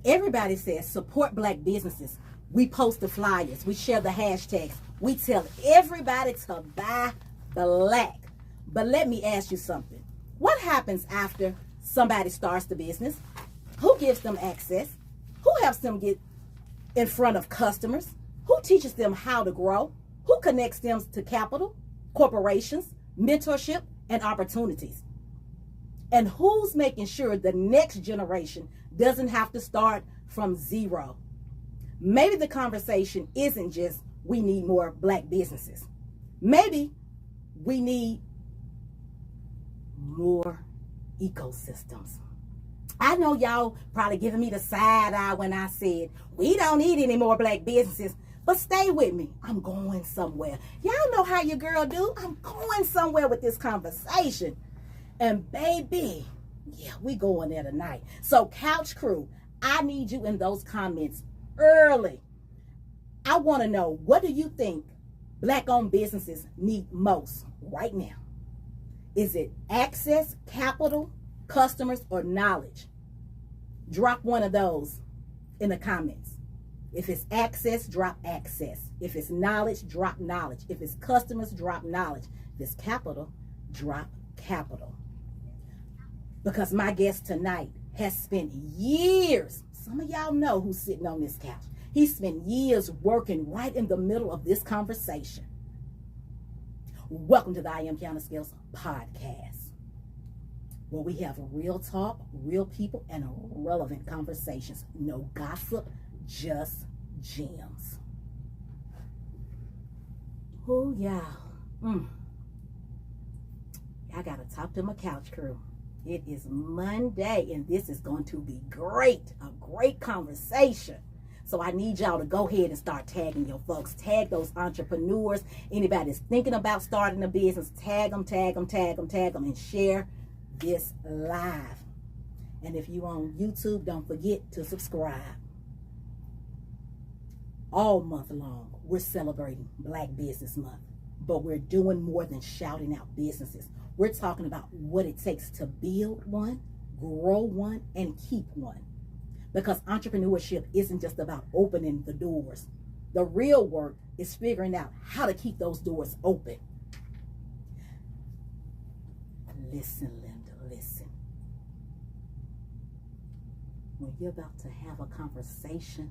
Everybody says support black businesses. We post the flyers. We share the hashtags. We tell everybody to buy black. But let me ask you something. What happens after somebody starts the business? Who gives them access? Who helps them get in front of customers? Who teaches them how to grow? Who connects them to capital, corporations, mentorship, and opportunities? And who's making sure the next generation doesn't have to start from zero? Maybe the conversation isn't just we need more black businesses. Maybe we need more ecosystems. I know y'all probably giving me the side eye when I said we don't need any more black businesses, but stay with me. I'm going somewhere. Y'all know how your girl do. I'm going somewhere with this conversation. And baby, yeah, we going there tonight. So Couch Crew, I need you in those comments early. I want to know, what do you think black-owned businesses need most right now? Is it access, capital, customers, or knowledge? Drop one of those in the comments. If it's access, drop access. If it's knowledge, drop knowledge. If it's customers, drop knowledge. If it's capital, drop capital. Because my guest tonight has spent years, some of y'all know who's sitting on this couch. He spent years working right in the middle of this conversation. Welcome to the I Am Qiana Skills podcast, where we have real talk, real people, and relevant conversations. No gossip, just gems. Oh, y'all. I got to talk to my couch crew. It is Monday, and this is going to be great, a great conversation. So I need y'all to go ahead and start tagging your folks. Tag those entrepreneurs. Anybody that's thinking about starting a business, tag them, and share this live. And if you're on YouTube, don't forget to subscribe. All month long, we're celebrating Black Business Month, but we're doing more than shouting out businesses. We're talking about what it takes to build one, grow one, and keep one. Because entrepreneurship isn't just about opening the doors. The real work is figuring out how to keep those doors open. Listen, Linda, listen. When you're about to have a conversation,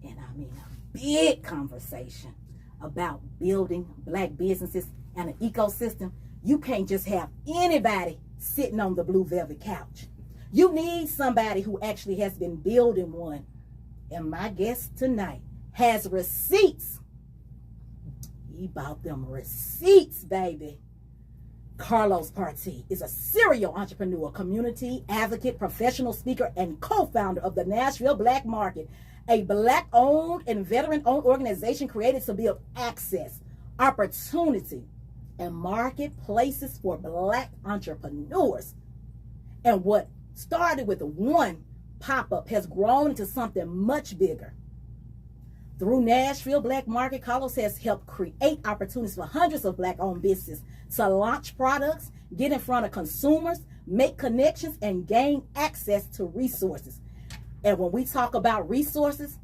and I mean a big conversation about building Black businesses and an ecosystem, you can't just have anybody sitting on the blue velvet couch. You need somebody who actually has been building one. And my guest tonight has receipts. He bought them receipts, baby. Carlos Partee is a serial entrepreneur, community advocate, professional speaker, and co-founder of the Nashville Black Market, a Black-owned and veteran-owned organization created to build access, opportunity, and marketplaces for Black entrepreneurs. And what started with one pop-up has grown into something much bigger. Through Nashville Black Market, Carlos has helped create opportunities for hundreds of Black-owned businesses to launch products, get in front of consumers, make connections, and gain access to resources. And when we talk about resources,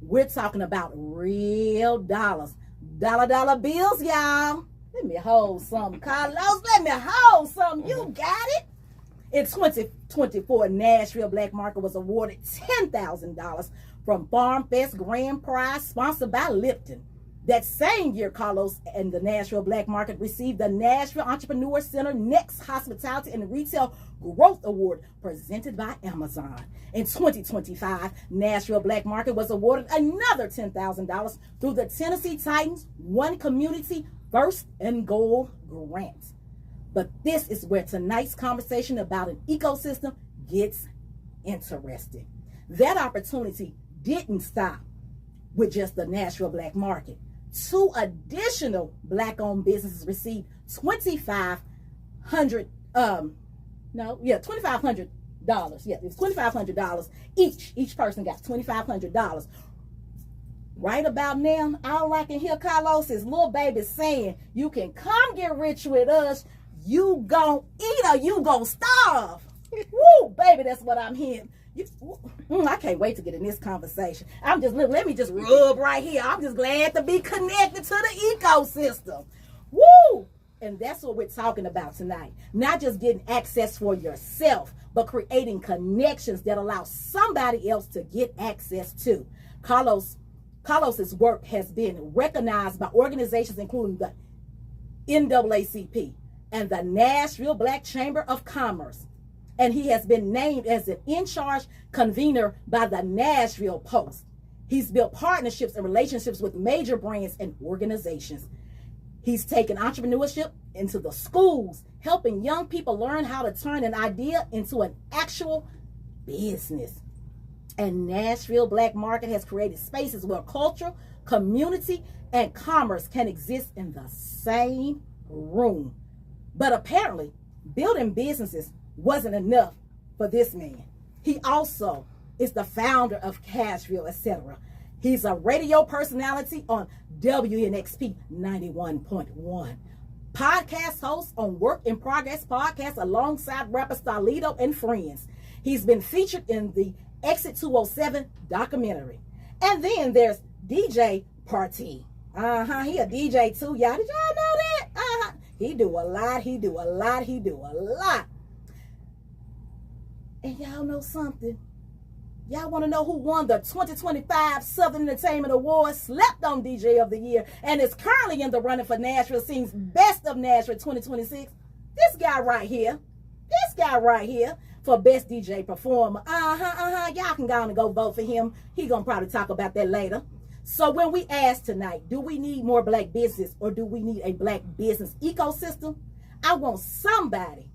we're talking about real dollars. Dollar bills, y'all. Let me hold some, Carlos. Let me hold some. You got it. In 2024, Nashville Black Market was awarded $10,000 from Farm Fest Grand Prize, sponsored by Lipton. That same year, Carlos and the Nashville Black Market received the Nashville Entrepreneur Center Next Hospitality and Retail Growth Award, presented by Amazon. In 2025, Nashville Black Market was awarded another $10,000 through the Tennessee Titans One Community First and Gold Grant. But this is where tonight's conversation about an ecosystem gets interesting. That opportunity didn't stop with just the Nashville Black Market. 2 additional Black-owned businesses received $2,500. $2,500. Yeah, it was $2,500 each. Each person got $2,500. Right about now, all I can hear, Carlos, is little baby saying, "You can come get rich with us. You gon' eat or you gon' starve." Woo, baby, that's what I'm hearing. I can't wait to get in this conversation. Let me just rub right here. I'm just glad to be connected to the ecosystem. Woo! And that's what we're talking about tonight. Not just getting access for yourself, but creating connections that allow somebody else to get access to. Carlos's work has been recognized by organizations including the NAACP and the Nashville Black Chamber of Commerce. And he has been named as an in-charge convener by the Nashville Post. He's built partnerships and relationships with major brands and organizations. He's taken entrepreneurship into the schools, helping young people learn how to turn an idea into an actual business. And Nashville Black Market has created spaces where culture, community, and commerce can exist in the same room. But apparently, building businesses wasn't enough for this man. He also is the founder of Cashville, etc. He's a radio personality on WNXP 91.1. Podcast host on Work in Progress podcast alongside rapper Stylito and friends. He's been featured in the Exit 207 documentary. And then there's DJ Partee. He a DJ too, y'all. Did y'all know that? He do a lot. And y'all know something? Y'all want to know who won the 2025 Southern Entertainment Awards? Slept on DJ of the Year and is currently in the running for Nashville Scene's Best of Nashville 2026. This guy right here for Best DJ Performer. Y'all can go and go vote for him. He gonna probably talk about that later. So when we ask tonight, do we need more black business or do we need a black business ecosystem? I want somebody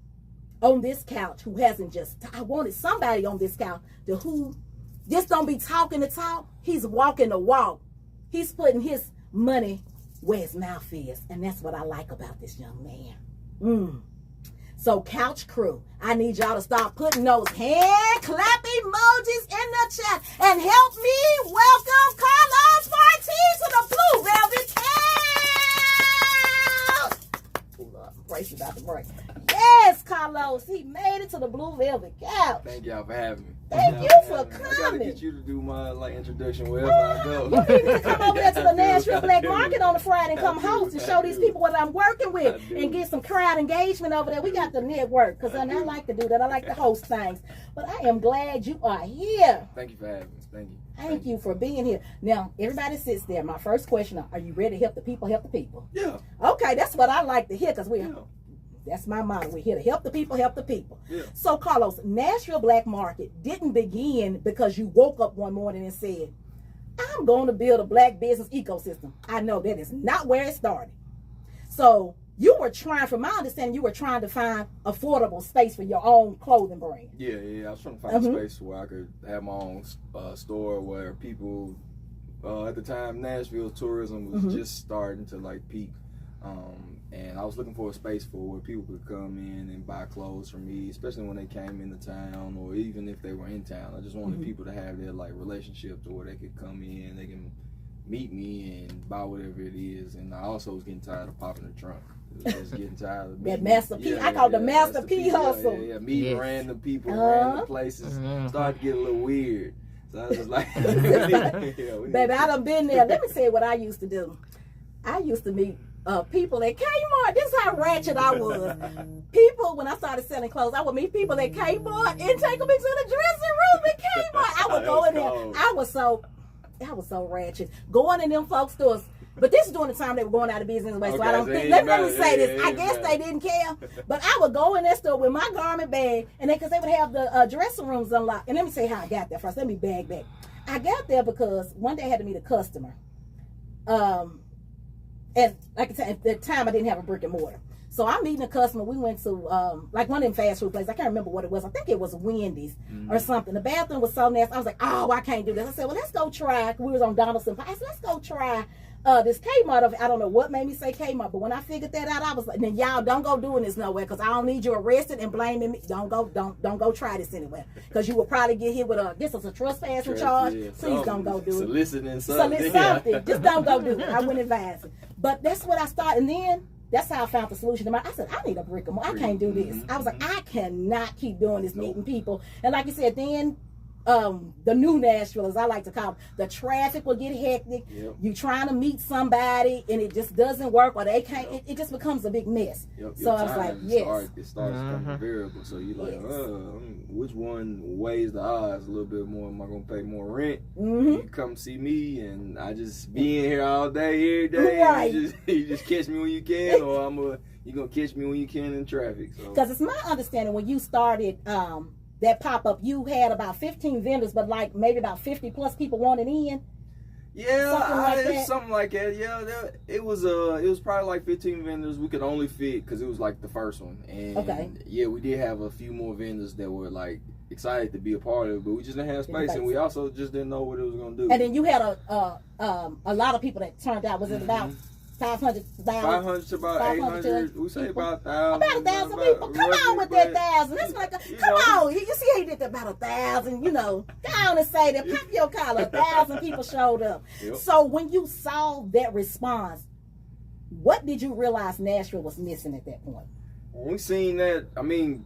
on this couch who hasn't I wanted somebody on this couch who just don't be talking the talk. He's walking the walk. He's putting his money where his mouth is. And that's what I like about this young man. So couch crew, I need y'all to start putting those hand clap emojis in the chat and help me welcome Carlos Partee to the Blue Velvet Couch. Hold on, brace about the break. Yes, Carlos, he made it to the Blue Velvet Couch. Thank y'all for having me. Thank you for coming. I gotta get you to do my introduction wherever I go. You need to come over there to the Nashville Black Market on a Friday and come host and show these people what I'm working with and get some crowd engagement over there. We got the network because I like to do that. I like to host things. But I am glad you are here. Thank you for having me. Thank you. Thank you for being here. Now, everybody sits there. My first question, are you ready to help the people help the people? Yeah. Okay, that's what I like to hear because that's my motto. We're here to help the people, help the people. Yeah. So, Carlos, Nashville Black Market didn't begin because you woke up one morning and said, I'm going to build a black business ecosystem. I know that is not where it started. So, you were trying, from my understanding, you were trying to find affordable space for your own clothing brand. Yeah. I was trying to find a space where I could have my own store where people, at the time, Nashville tourism was just starting to peak. And I was looking for a space for where people could come in and buy clothes from me, especially when they came into town or even if they were in town. I just wanted people to have their relationship to where they could come in, they can meet me and buy whatever it is. And I also was getting tired of popping the trunk. I was getting tired of that Master P. I call it the Master P hustle. Yeah, meeting random people, random places. Started to get a little weird. So I was just like, baby, I done been there. Let me tell you what I used to do. I used to meet people at Kmart. This is how ratchet I was. People, when I started selling clothes, I would meet people at Kmart and take them into the dressing room at Kmart. I would go in there. I was so ratchet. Going in them folks' stores. But this is during the time they were going out of business anyway, so I don't think, let me say this. I guess they didn't care. But I would go in that store with my garment bag, and because they would have the dressing rooms unlocked. And let me say how I got there first. Let me bag back. I got there because one day I had to meet a customer. And like I said, at the time I didn't have a brick and mortar. So I'm meeting a customer. We went to one of them fast food places. I can't remember what it was. I think it was Wendy's or something. The bathroom was so nasty. I was like, oh, I can't do this. I said, well, let's go try. We was on Donaldson. I said, let's go try this Kmart. I don't know what made me say Kmart, but when I figured that out, I was like, then y'all don't go doing this nowhere because I don't need you arrested and blaming me. Don't go try this anywhere because you will probably get hit with this is a trespassing charge. Yeah, please don't go do it. Soliciting something. Just don't go do it. I wouldn't advise it. But that's what I started, and then that's how I found the solution. I said, I need a brick and mortar. I can't do this. I was like, I cannot keep doing this, meeting people. And like you said, then the new Nashville, as I like to call it. The traffic will get hectic. Yep. You trying to meet somebody and it just doesn't work, or they can't. It just becomes a big mess. Yep. So I was like, yes. It starts becoming variable. So you're like, which one weighs the odds a little bit more? Am I gonna pay more rent? You come see me, and I just be in here all day, every day. Right. You just catch me when you can, or you gonna catch me when you can in traffic. Because it's my understanding when you started that pop-up, you had about 15 vendors, but like maybe about 50 plus people wanted in. Yeah, something like that. Yeah, it was probably like 15 vendors. We could only fit because it was like the first one, and yeah, we did have a few more vendors that were like excited to be a part of it, but we just didn't have space, and we also just didn't know what it was gonna do. And then you had a lot of people that turned out. Was it about 500 to about 800. We say about 1,000. About 1,000 people. Come on with that 1,000. That's like come on. You see how you did that about 1,000. You know, go on and say that. Pop your collar. 1,000 people showed up. Yep. So when you saw that response, what did you realize Nashville was missing at that point? When we seen that, I mean,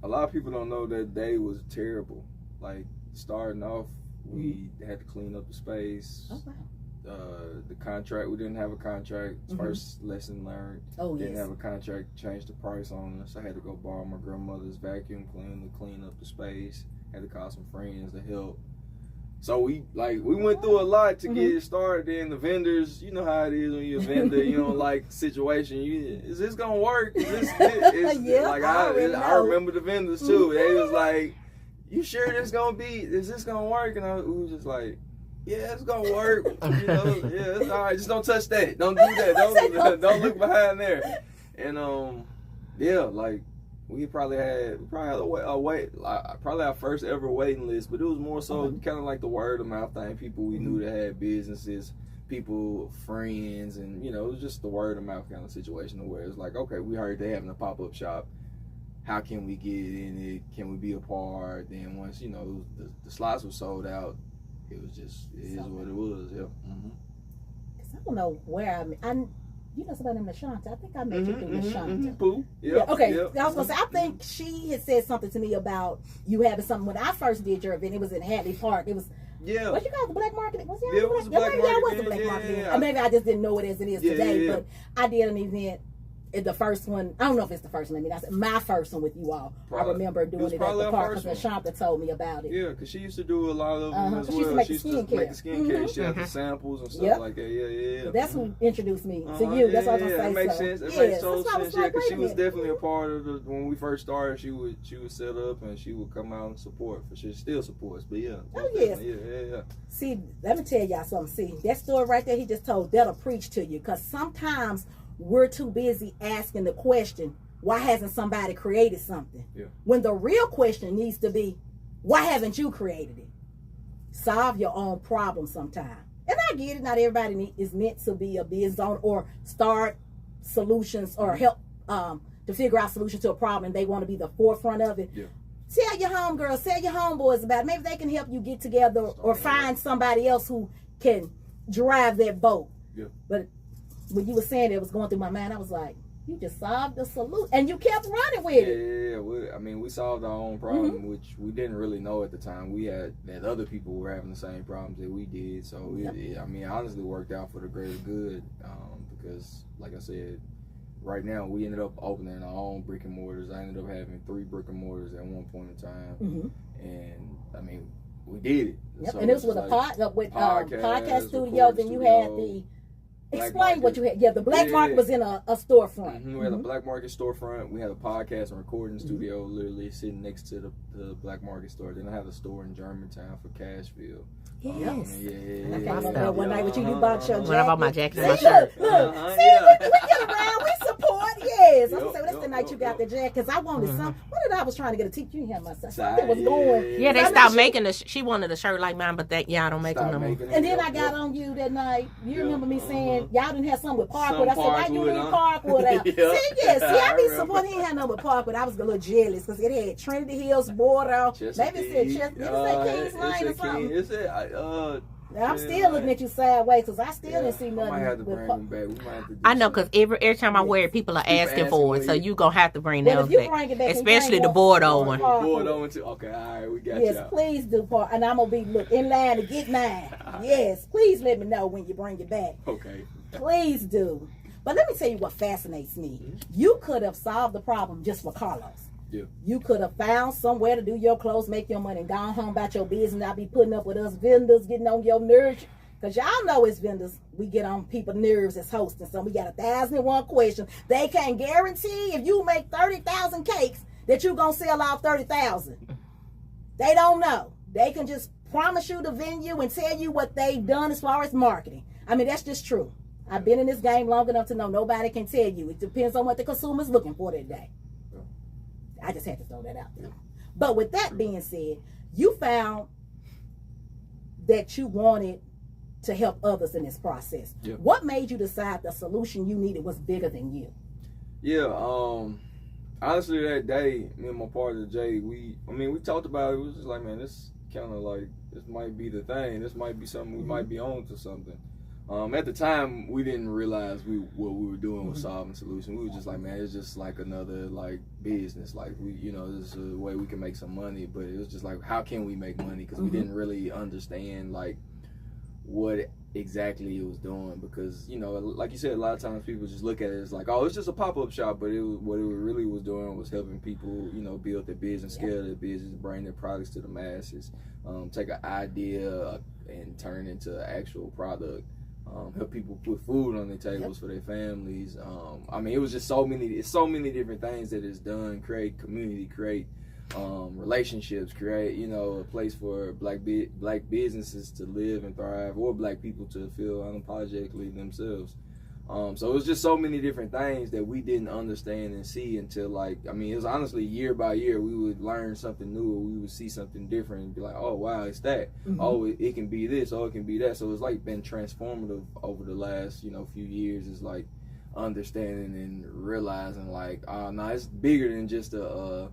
a lot of people don't know that day was terrible. Like starting off, we had to clean up the space. Oh wow. The contract, we didn't have a contract. First lesson learned. Didn't have a contract, changed the price on us. I had to go borrow my grandmother's vacuum cleaner to clean up the space. Had to call some friends to help. So we went through a lot to get it started. Then the vendors, you know how it is when you're a vendor, you don't like situation. Is this gonna work? I remember the vendors too. They was like, "You sure is this gonna work?" And we was just like, yeah, it's gonna work. You know, yeah, it's all right. Just don't touch that. Don't do that. Don't look behind there. And yeah, like we probably had probably our first ever waiting list, but it was more so kind of like the word of mouth thing. People we knew that had businesses, people, friends, and you know, it was just the word of mouth kind of situation where it's like, okay, we heard they having a pop-up shop. How can we get in it? Can we be a part? Then once you know the slots were sold out. It was just, it is what it was, yeah. Cause I don't know where you know somebody named Nashanta. I think I met you through Nashanta. Pooh. Yep, yeah. Okay. Yep. I was gonna say, I think she had said something to me about you having something. When I first did your event, it was in Hadley Park. It was, what you call it, the Black Market? Was it was the Black Market. Yeah, it was the Black Market. Yeah. Maybe I just didn't know it as it is today, but I did an event. The first one, I don't know if it's the first one. I mean, I said my first one with you all. Probably. I remember doing it at the park because Shanta told me about it. Yeah, because she used to do a lot of them as well. She used to make the skincare. She had the samples and stuff like that. Yeah. That's who introduced me to you. That's what I was gonna say. That makes sense. It makes total sense. Yeah, because she was definitely a part of when we first started. She would set up and she would come out and support. For sure, she still supports. But yeah. Oh yes. Yeah. See, let me tell y'all something. See, that story right there he just told, that'll preach to you. Because sometimes we're too busy asking the question, why hasn't somebody created something? Yeah. When the real question needs to be, why haven't you created it? Solve your own problem sometime. And I get it, not everybody is meant to be a business owner or start solutions or help to figure out solutions to a problem and they want to be the forefront of it. Yeah. Tell your homegirls, tell your homeboys about it. Maybe they can help you get together or find somebody else who can drive that boat. Yeah. But when you were saying it was going through my mind, I was like, you just solved the solution. And you kept running with it. Yeah. We solved our own problem, which we didn't really know at the time. We had that other people were having the same problems that we did. So, it honestly worked out for the greater good because, like I said, right now we ended up opening our own brick and mortars. I ended up having 3 brick and mortars at one point in time. And, we did it. Yep. So and it was with podcast studio. Then you had the... Explain what you had. Yeah, the Black Market was in a storefront. We had a Black Market storefront. We had a podcast and recording studio literally sitting next to the Black Market store. Then I had a store in Germantown for Cashville. Yes. I remember one night with you bought your jacket. When I bought my jacket and my shirt. Look, we get around, we support. Yes. I was gonna say, that's the night you got the jacket because I wanted some. What did I was trying to get a teacher? You had my son. Something was going. Yeah, they stopped making she wanted a shirt like mine, but I don't make them no more. And then I got on you that night. You remember me saying y'all didn't have something with Parkwood. I said, why you need Parkwood out? See, I be supporting. He ain't had nothing with Parkwood. I was a little jealous because it had Trinity Hills, Bordeaux. Maybe it said Kings Lane or something. It said I'm still looking at you sideways because I still didn't see nothing. I might have to with bring them back. We might have to do I know, because every time I wear it, people are asking for it. So you going to have to bring Well, them if you back. bring it back, Especially the Bordeaux one. Bordeaux too. Okay, all right, we got you. Yes, please do, Paul. And I'm going to be in line to get mine. Yes, please let me know when you bring it back. Okay. Please do. But let me tell you what fascinates me. You could have solved the problem just for Carlos. Yeah. You could have found somewhere to do your clothes, make your money, and gone home about your business, not be putting up with us vendors, getting on your nerves. Because y'all know as vendors, we get on people's nerves as hosting. So we got 1,001 questions. They can't guarantee if you make 30,000 cakes that you're going to sell out 30,000. They don't know. They can just promise you the venue and tell you what they've done as far as marketing. I mean, that's just true. I've been in this game long enough to know nobody can tell you. It depends on what the consumer's looking for that day. I just had to throw that out there. But with that being said, you found that you wanted to help others in this process. Yeah. What made you decide the solution you needed was bigger than you? Yeah, honestly, that day, me and my partner Jay, we talked about it. It was just like, man, this kind of like, this might be the thing. This might be something we might be on to something. At the time, we didn't realize what we were doing was solving solutions. We were just like, man, it's just like another like business. Like this is a way we can make some money. But it was just like, how can we make money? Because we didn't really understand like what exactly it was doing. Because like you said, a lot of times people just look at it as like, oh, it's just a pop-up shop. But what it really was doing was helping people, build their business, scale their business, bring their products to the masses, take an idea and turn it into an actual product. Help people put food on their tables for their families. It was just so many different things that it's done. Create community, create relationships, create a place for black businesses to live and thrive, or black people to feel unapologetically themselves. So it was just so many different things that we didn't understand and see until it was honestly year by year we would learn something new, or we would see something different and be like, oh wow, it's that. Oh, it can be this. Oh, it can be that. So it's like been transformative over the last few years. It's like understanding and realizing like, oh no, it's bigger than just a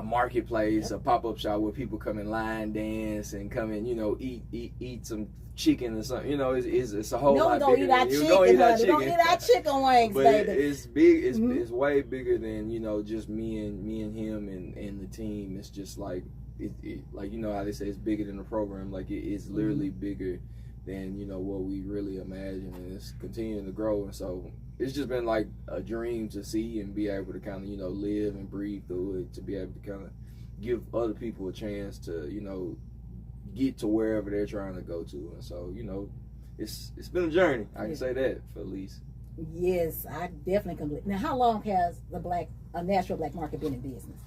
marketplace, a pop-up shop where people come in line dance and come in, eat some chicken or something. It's a whole lot bigger. Don't eat our chicken wings, but baby. It's big. It's way bigger than just me and him and the team. It's just like like how they say it's bigger than the program. Like it's literally bigger than what we really imagined, and it's continuing to grow. And so it's just been like a dream to see and be able to kind of live and breathe through it, to be able to kind of give other people a chance to get to wherever they're trying to go to. And so it's been a journey. I can say that for at least. Yes, I definitely can believe. Now, how long has the Nashville Black Market been in business?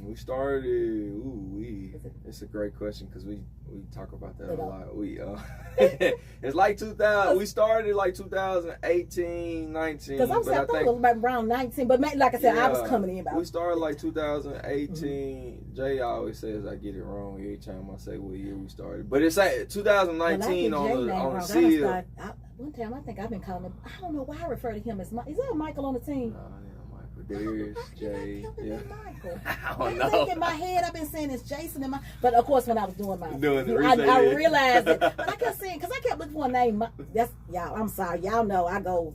We started. It's a great question because we talk about that a lot. It's like 2000. We started like 2018, 19. Because I thought it was about around 19. But like I said, I was coming in about. We started like 2018. Jay always says I get it wrong every time I say what year we started. But it's like 2019 on the seal. One time I think I've been calling him. I don't know why I refer to him as Mike. Is there Michael on the team? There's Jay. Yeah. I don't know. I think in my head I've been saying it's Jason in my. But of course, when I was doing I realized it. But I kept saying because I kept looking for a name. That's y'all. I'm sorry, y'all know I go.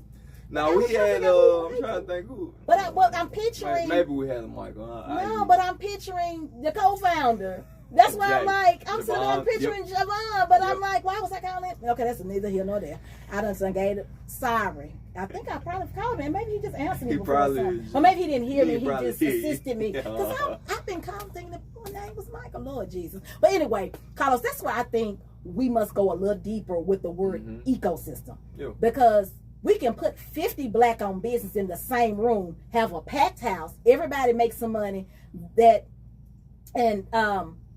No, we had. I'm trying to think who. But I'm picturing. Maybe we had a Michael. But I'm picturing the co-founder. That's why I'm like, I'm sitting there picturing Javon, but I'm like, why was I calling him? Okay, that's neither here nor there. I done gave it. Sorry. I think I probably called him. Maybe he just answered me before. Or maybe he didn't hear me. He just assisted me. Because I've been calling thinking that my name was Michael, Lord Jesus. But anyway, Carlos, that's why I think we must go a little deeper with the word ecosystem. Yeah. Because we can put 50 black-owned businesses in the same room, have a packed house, everybody makes some money,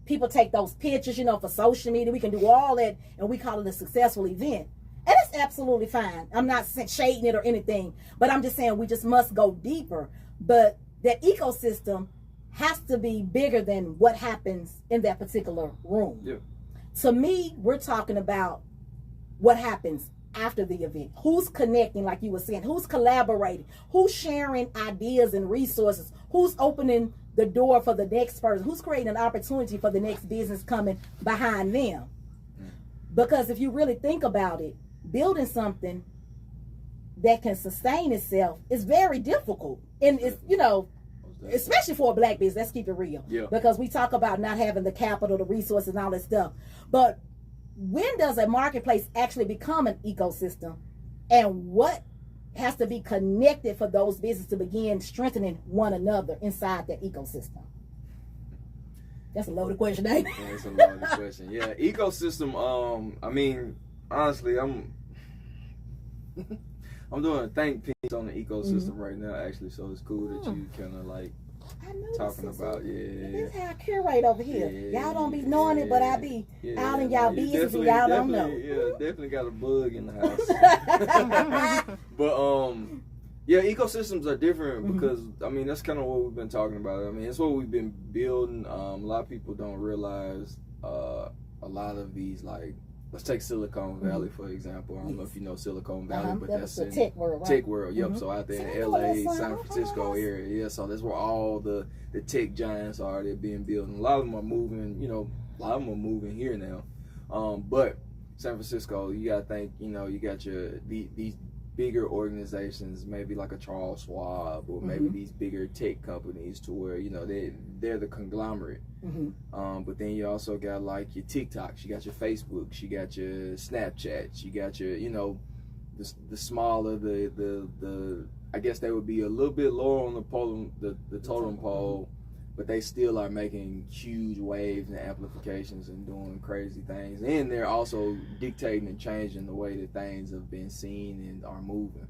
people take those pictures, for social media. We can do all that, and we call it a successful event. And it's absolutely fine. I'm not shading it or anything, but I'm just saying we just must go deeper. But that ecosystem has to be bigger than what happens in that particular room. Yeah. To me, we're talking about what happens after the event. Who's connecting, like you were saying? Who's collaborating? Who's sharing ideas and resources? Who's opening the door for the next person? Who's creating an opportunity for the next business coming behind them? Because if you really think about it, building something that can sustain itself is very difficult. And it's, you know, especially for a black business, let's keep it real. Yeah. Because we talk about not having the capital, the resources, and all that stuff. But when does a marketplace actually become an ecosystem? And what has to be connected for those businesses to begin strengthening one another inside that ecosystem? That's a loaded question, ain't it? Yeah, it's a loaded question. Yeah, ecosystem. I mean, honestly, I'm doing a think piece on the ecosystem right now, actually. So it's cool that you kind of like talking about. Yeah, that's how I curate over here. Yeah, y'all don't be knowing it, but I be out in y'all business and y'all don't know. Yeah, definitely got a bug in the house. But yeah, ecosystems are different because I mean that's kind of what we've been talking about. I mean it's what we've been building. A lot of people don't realize a lot of these, like, let's take Silicon Valley for example. I don't know if you know Silicon Valley, but that's in tech world, right? Tech world. Yep. So out there in LA, San Francisco area. Yeah. So that's where all the tech giants are. They're being built. And a lot of them are moving. You know, a lot of them are moving here now. But San Francisco, you gotta think. You know, you got these bigger organizations, maybe like a Charles Schwab or maybe these bigger tech companies, to where you know they're the conglomerate. But then you also got like your TikToks, you got your Facebooks, you got your Snapchats, you got your, you know, the smaller the I guess they would be a little bit lower on the totem pole, but they still are making huge waves and amplifications and doing crazy things, and they're also dictating and changing the way that things have been seen and are moving.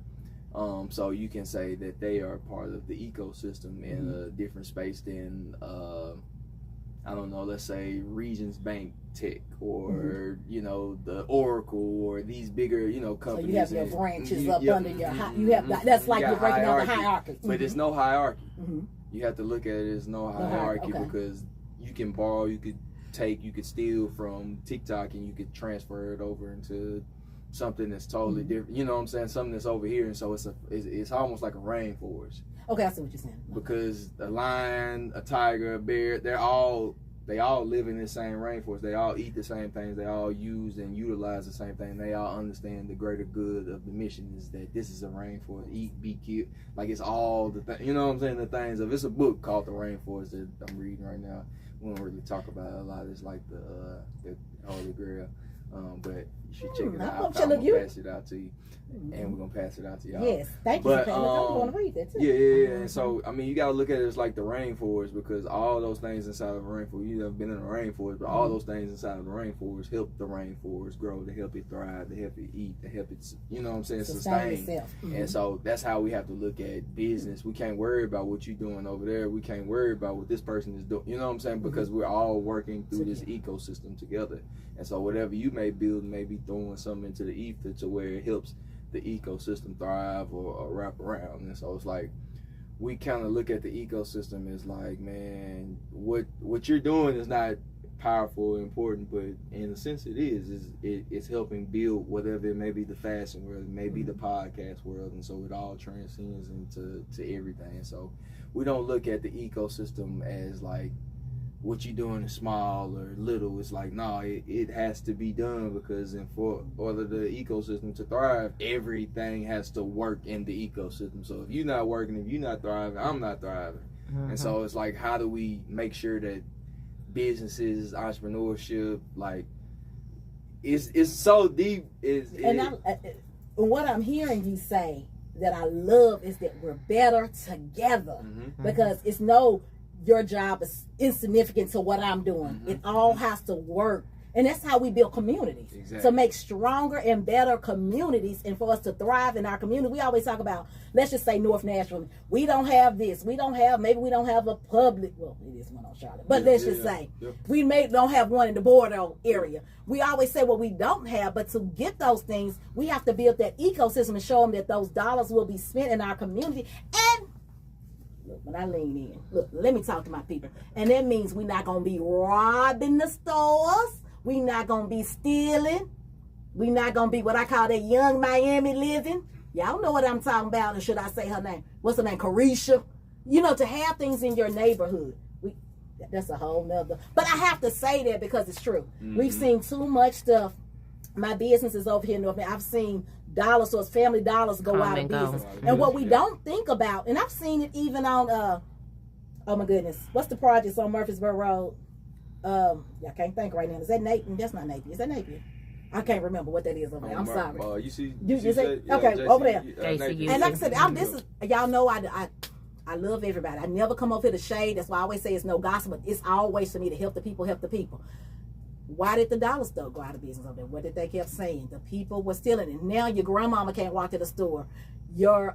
So you can say that they are part of the ecosystem in a different space than I don't know, let's say Regions Bank Tech or you know the Oracle or these bigger, you know, companies. So you have your branches up under your you have that's like you're breaking down the hierarchy. But there's no hierarchy. You have to look at it as no hierarchy because you can borrow, you could take, you could steal from TikTok and you could transfer it over into something that's totally different. You know what I'm saying? Something that's over here, and so it's almost like a rainforest. Okay, I see what you're saying. Because a lion, a tiger, a bear, they all live in the same rainforest. They all eat the same things. They all use and utilize the same thing. They all understand the greater good of the mission is that this is a rainforest. Eat, be cute. Like it's all you know what I'm saying? The things of it's a book called The Rainforest that I'm reading right now. We don't really talk about it a lot. It's like the Holy Grail. But you should check it out. I'm gonna pass it out to you, and we're gonna pass it out to y'all. Yes, thank you for saying that. I'm going to read that too. Yeah. And so I mean, you gotta look at it as like the rainforest, because all those things inside of the rainforest. You've never been in the rainforest, but all those things inside of the rainforest help the rainforest grow, to help it thrive, to help it eat, to help it, you know what I'm saying, sustain itself. And so that's how we have to look at business. We can't worry about what you're doing over there. We can't worry about what this person is doing. You know what I'm saying? Because we're all working through this ecosystem together. And so whatever you may build may be throwing something into the ether to where it helps the ecosystem thrive or wrap around. And so it's like we kind of look at the ecosystem as like, man, what you're doing is not powerful and important, but in a sense it is. It's helping build whatever it may be, the fashion world, it may be the podcast world, and so it all transcends into everything. So we don't look at the ecosystem as like what you doing is small or little. It's like, no, it has to be done, because for order the ecosystem to thrive, everything has to work in the ecosystem. So if you're not working, if you're not thriving, I'm not thriving. And so it's like, how do we make sure that businesses, entrepreneurship, like it's so deep. What I'm hearing you say that I love is that we're better together, because it's your job is insignificant to what I'm doing. It all has to work. And that's how we build communities. Exactly. To make stronger and better communities, and for us to thrive in our community. We always talk about, let's just say North Nashville. We don't have this. Maybe we don't have a public, well, it is one on Charlotte. But let's just say, we don't have one in the border area. We always say what we don't have, but to get those things, we have to build that ecosystem and show them that those dollars will be spent in our community. And look, when I lean in, look, let me talk to my people. And that means we're not going to be robbing the stores. We're not going to be stealing. We're not going to be what I call that young Miami living. Y'all know what I'm talking about. And should I say her name? What's her name? Carisha. You know, to have things in your neighborhood. That's a whole nother. But I have to say that because it's true. We've seen too much stuff My business is over here in North Miami. I've seen dollar stores, Family Dollars go Come out of and go. business. And what we don't think about, and I've seen it even on, oh my goodness, what's the projects on Murfreesboro Road? I can't think right now. Is that Napier? That's not Napier. Is that Napier? I can't remember what that is over there. I'm sorry. You see, okay, over there. JCU. And like I said, this is, y'all know I love everybody. I never come up here to shade. That's why I always say it's no gossip, but it's always for me to help the people, Why did the dollar store go out of business over there? What did they keep saying? The people were stealing it. Now your grandmama can't walk to the store. Your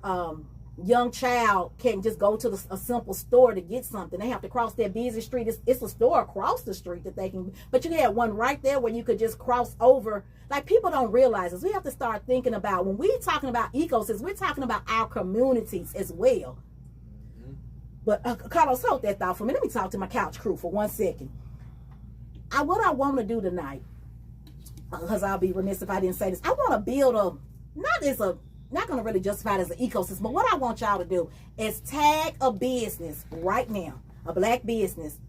young child can't just go to a simple store to get something. They have to cross that busy street. It's a store across the street that they can, but you had one right there where you could just cross over. Like, people don't realize this. We have to start thinking about, when we're talking about ecosystems, we're talking about our communities as well. But Carlos, hold that thought for me. Let me talk to my couch crew for 1 second. What I want to do tonight, because I'll be remiss if I didn't say this, I want to build not going to really justify it as an ecosystem, but what I want y'all to do is tag a business right now, a black business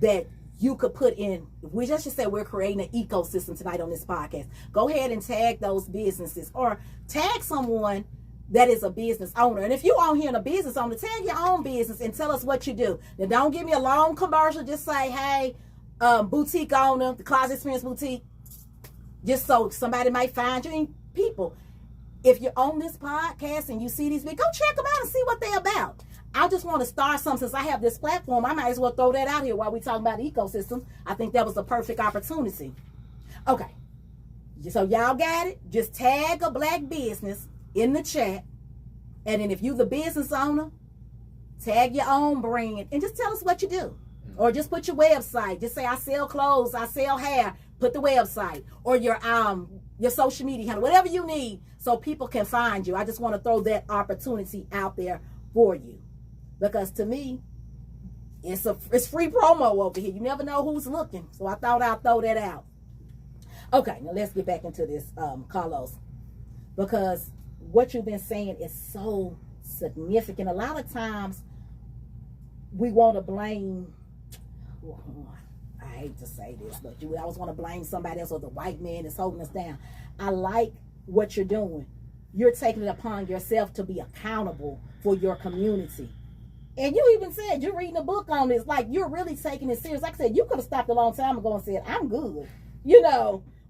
that you could put in. We just say we're creating an ecosystem tonight on this podcast. Go ahead and tag those businesses, or tag someone that is a business owner. And if you on here in a business owner, tag your own business and tell us what you do. Now, don't give me a long commercial. Just say, hey, boutique owner, the Closet Experience Boutique, just so somebody might find you. And people, if you're on this podcast and you see these videos, go check them out and see what they're about. I just want to start something. Since I have this platform, I might as well throw that out here while we're talking about ecosystems. I think that was a perfect opportunity. Okay, so y'all got it. Just tag a black business in the chat, and then if you're the business owner, tag your own brand and just tell us what you do. Or just put your website. Just say, I sell clothes, I sell hair. Put the website or your social media handle, whatever you need, so people can find you. I just want to throw that opportunity out there for you, because to me, it's free promo over here. You never know who's looking, so I thought I'd throw that out. Okay, now let's get back into this, Carlos, because what you've been saying is so significant. A lot of times we want to blame. I hate to say this, but you always want to blame somebody else, or the white man is holding us down. I like what you're doing. You're taking it upon yourself to be accountable for your community. And you even said you're reading a book on this. Like, you're really taking it serious. Like I said, you could have stopped a long time ago and said, I'm good,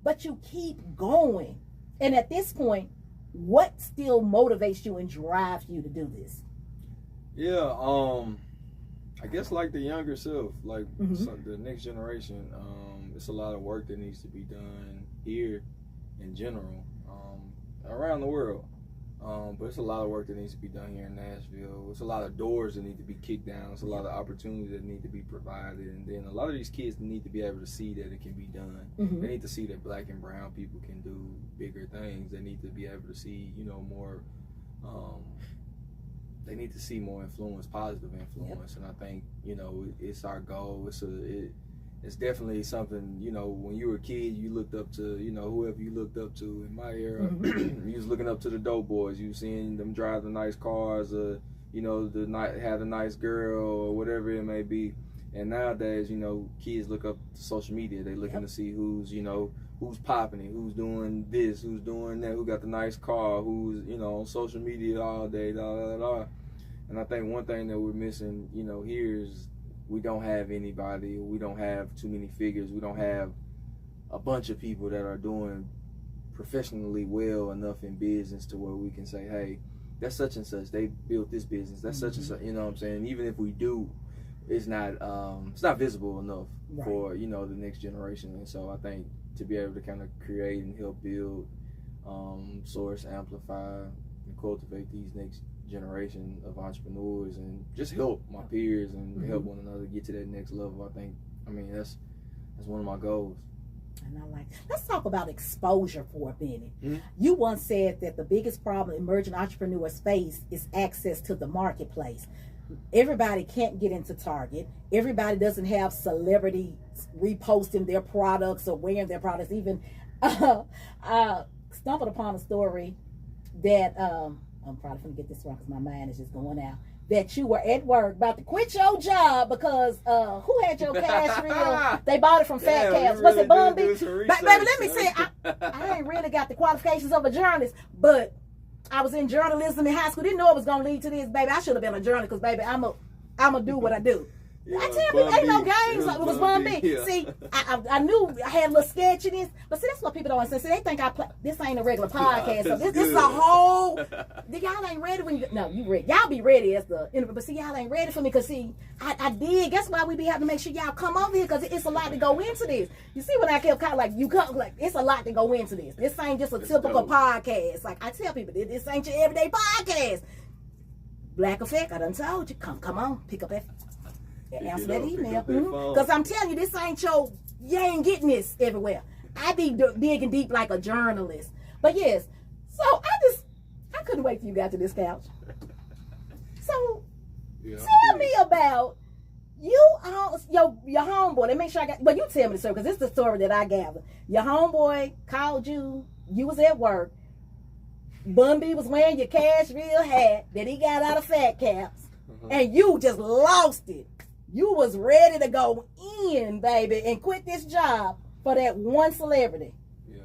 but you keep going. And at this point, what still motivates you and drives you to do this? Yeah, I guess like the younger self, like the next generation, it's a lot of work that needs to be done here in general, around the world. But it's a lot of work that needs to be done here in Nashville. It's a lot of doors that need to be kicked down. It's a lot of opportunities that need to be provided. And then a lot of these kids need to be able to see that it can be done. They need to see that black and brown people can do bigger things. They need to be able to see, more, they need to see more influence, positive influence. And I think, it's our goal. It's definitely something, when you were a kid, you looked up to, whoever you looked up to. In my era, you was looking up to the dope boys. You seeing them drive the nice cars, have a nice girl, or whatever it may be. And nowadays, kids look up to social media. They looking to see who's popping it, who's doing this, who's doing that, who got the nice car, who's, on social media all day, And I think one thing that we're missing, here is we don't have anybody, we don't have too many figures, we don't have a bunch of people that are doing professionally well enough in business to where we can say, hey, that's such and such, they built this business, that's such and such, you know what I'm saying? Even if we do, it's not visible enough for, the next generation. And so I think to be able to kind of create and help build, source, amplify, and cultivate these next generation of entrepreneurs, and just help my peers and help one another get to that next level. That's one of my goals. And let's talk about exposure for a minute. You once said that the biggest problem emerging entrepreneurs face is access to the marketplace. Everybody can't get into Target. Everybody doesn't have celebrities reposting their products or wearing their products. Even I stumbled upon a story that I'm probably going to get this wrong because my mind is just going out. that you were at work about to quit your job because who had your cash reel? They bought it from Fat Cats. Was it Bun B? Baby, let me say, I ain't really got the qualifications of a journalist, but I was in journalism in high school. Didn't know it was gonna lead to this, baby. I should have been a journalist because, baby, I'ma do what I do. Yeah, I tell people, ain't no games. It was Bun B. Yeah. See, I knew I had a little sketchiness, but see, that's what people don't understand. See, they think I play. This ain't a regular podcast. So this is a whole. Y'all ain't ready when you. No, you ready. Y'all be ready as the. But see, y'all ain't ready for me because see, I did. That's why we be having to make sure y'all come over here because it's a lot to go into this. You see, when I kept kind of like you come like it's a lot to go into this. This ain't just a typical podcast. Like I tell people, this ain't your everyday podcast. Black Effect, I done told you. Come on, pick up that. Answer that email. Because I'm telling you, this ain't you ain't getting this everywhere. I be digging deep like a journalist. But yes, so I couldn't wait till you got to this couch. So tell me about your homeboy. Let me make sure I got, but you tell me the story because this is the story that I gather. Your homeboy called you was at work. Bun B was wearing your cash reel hat that he got out of Fat Caps. And you just lost it. You was ready to go in, baby, and quit this job for that one celebrity. Yeah.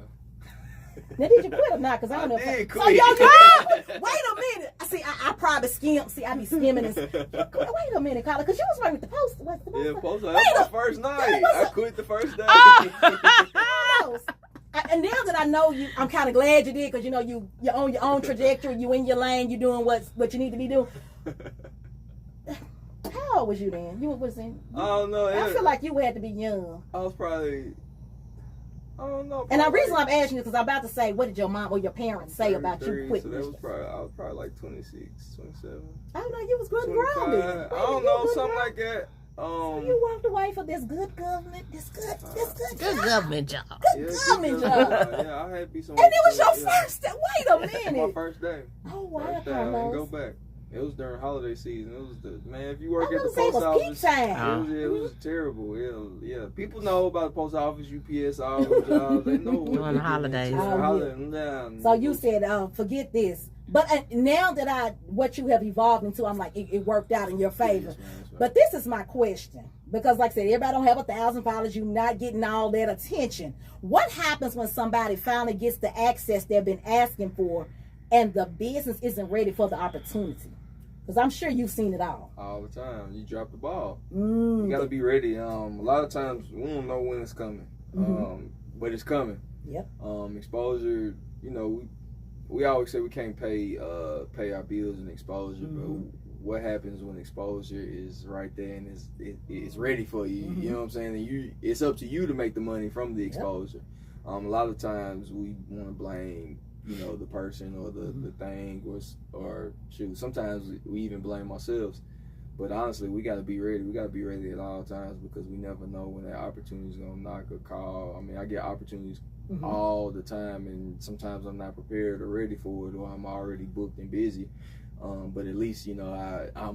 Now, did you quit or not? Because I don't know. Did quit. So your job. Wait a minute. See, I probably skim. See, I be skimming this. Wait a minute, Carla, because you was right with the post. What's the post? Yeah, post. That was my first night. I quit the first day. And now that I know you, I'm kind of glad you did because you know you're on your own trajectory. You in your lane. You doing what you need to be doing. How old was you then? You was in. I don't know. I feel like you had to be young. I was probably. I don't know. And the reason I'm asking you because I'm about to say, what did your mom or your parents say about you quitting? So that was I was probably like 26, 27. I don't know. You was good grown then. I don't know, something like that. So you walked away for this good government, this good government job. Good government job. Yeah, I had to be some. And it was your first day. Wait a minute. My first day. Oh wow, first day. I didn't go back. It was during holiday season. It was if you work at the post office, it was terrible. Yeah. People know about the post office, UPS, all those jobs. They know what during the holidays. So you said, forget this. But now that what you have evolved into, I'm like, it worked out in your favor. Yes, man, right. But this is my question. Because like I said, everybody don't have 1,000 followers. You're not getting all that attention. What happens when somebody finally gets the access they've been asking for and the business isn't ready for the opportunity? Because I'm sure you've seen it all. All the time. You drop the ball. You got to be ready. A lot of times, we don't know when it's coming. But it's coming. Yep. Exposure, we always say we can't pay our bills in exposure, but what happens when exposure is right there and it's ready for you? You know what I'm saying? And it's up to you to make the money from the exposure. A lot of times we want to blame the person or the thing or shoot. Sometimes we even blame ourselves. But honestly, we got to be ready. We got to be ready at all times because we never know when that opportunity is going to knock a call. I mean, I get opportunities all the time, and sometimes I'm not prepared or ready for it, or I'm already booked and busy. But at least, I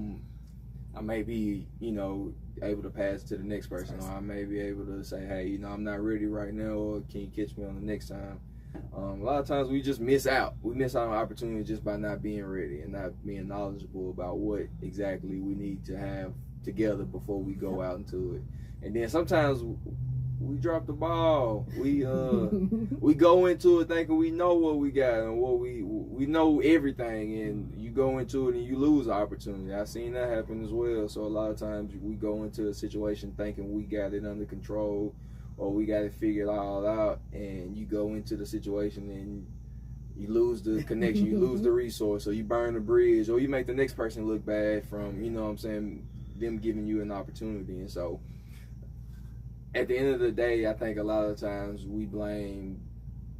may be, able to pass to the next person, or I may be able to say, hey, I'm not ready right now, or can you catch me on the next time? A lot of times we just miss out. We miss out on opportunity just by not being ready and not being knowledgeable about what exactly we need to have together before we go out into it. And then sometimes we drop the ball. We go into it thinking we know what we got and what we know everything, and you go into it and you lose the opportunity. I've seen that happen as well. So a lot of times we go into a situation thinking we got it under control, or we got it figured all out, and you go into the situation and you lose the connection, you lose the resource, or you burn the bridge, or you make the next person look bad from, them giving you an opportunity. And so at the end of the day, I think a lot of times we blame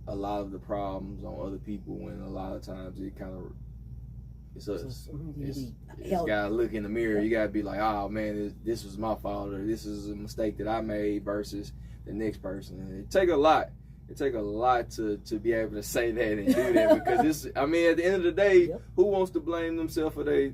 a lot of the problems on other people when a lot of times it kind of, it's us. You gotta look in the mirror. You gotta be like, oh man, this was my fault, or this is a mistake that I made versus the next person. And it take a lot. It take a lot to be able to say that and do that because at the end of the day, who wants to blame themselves for their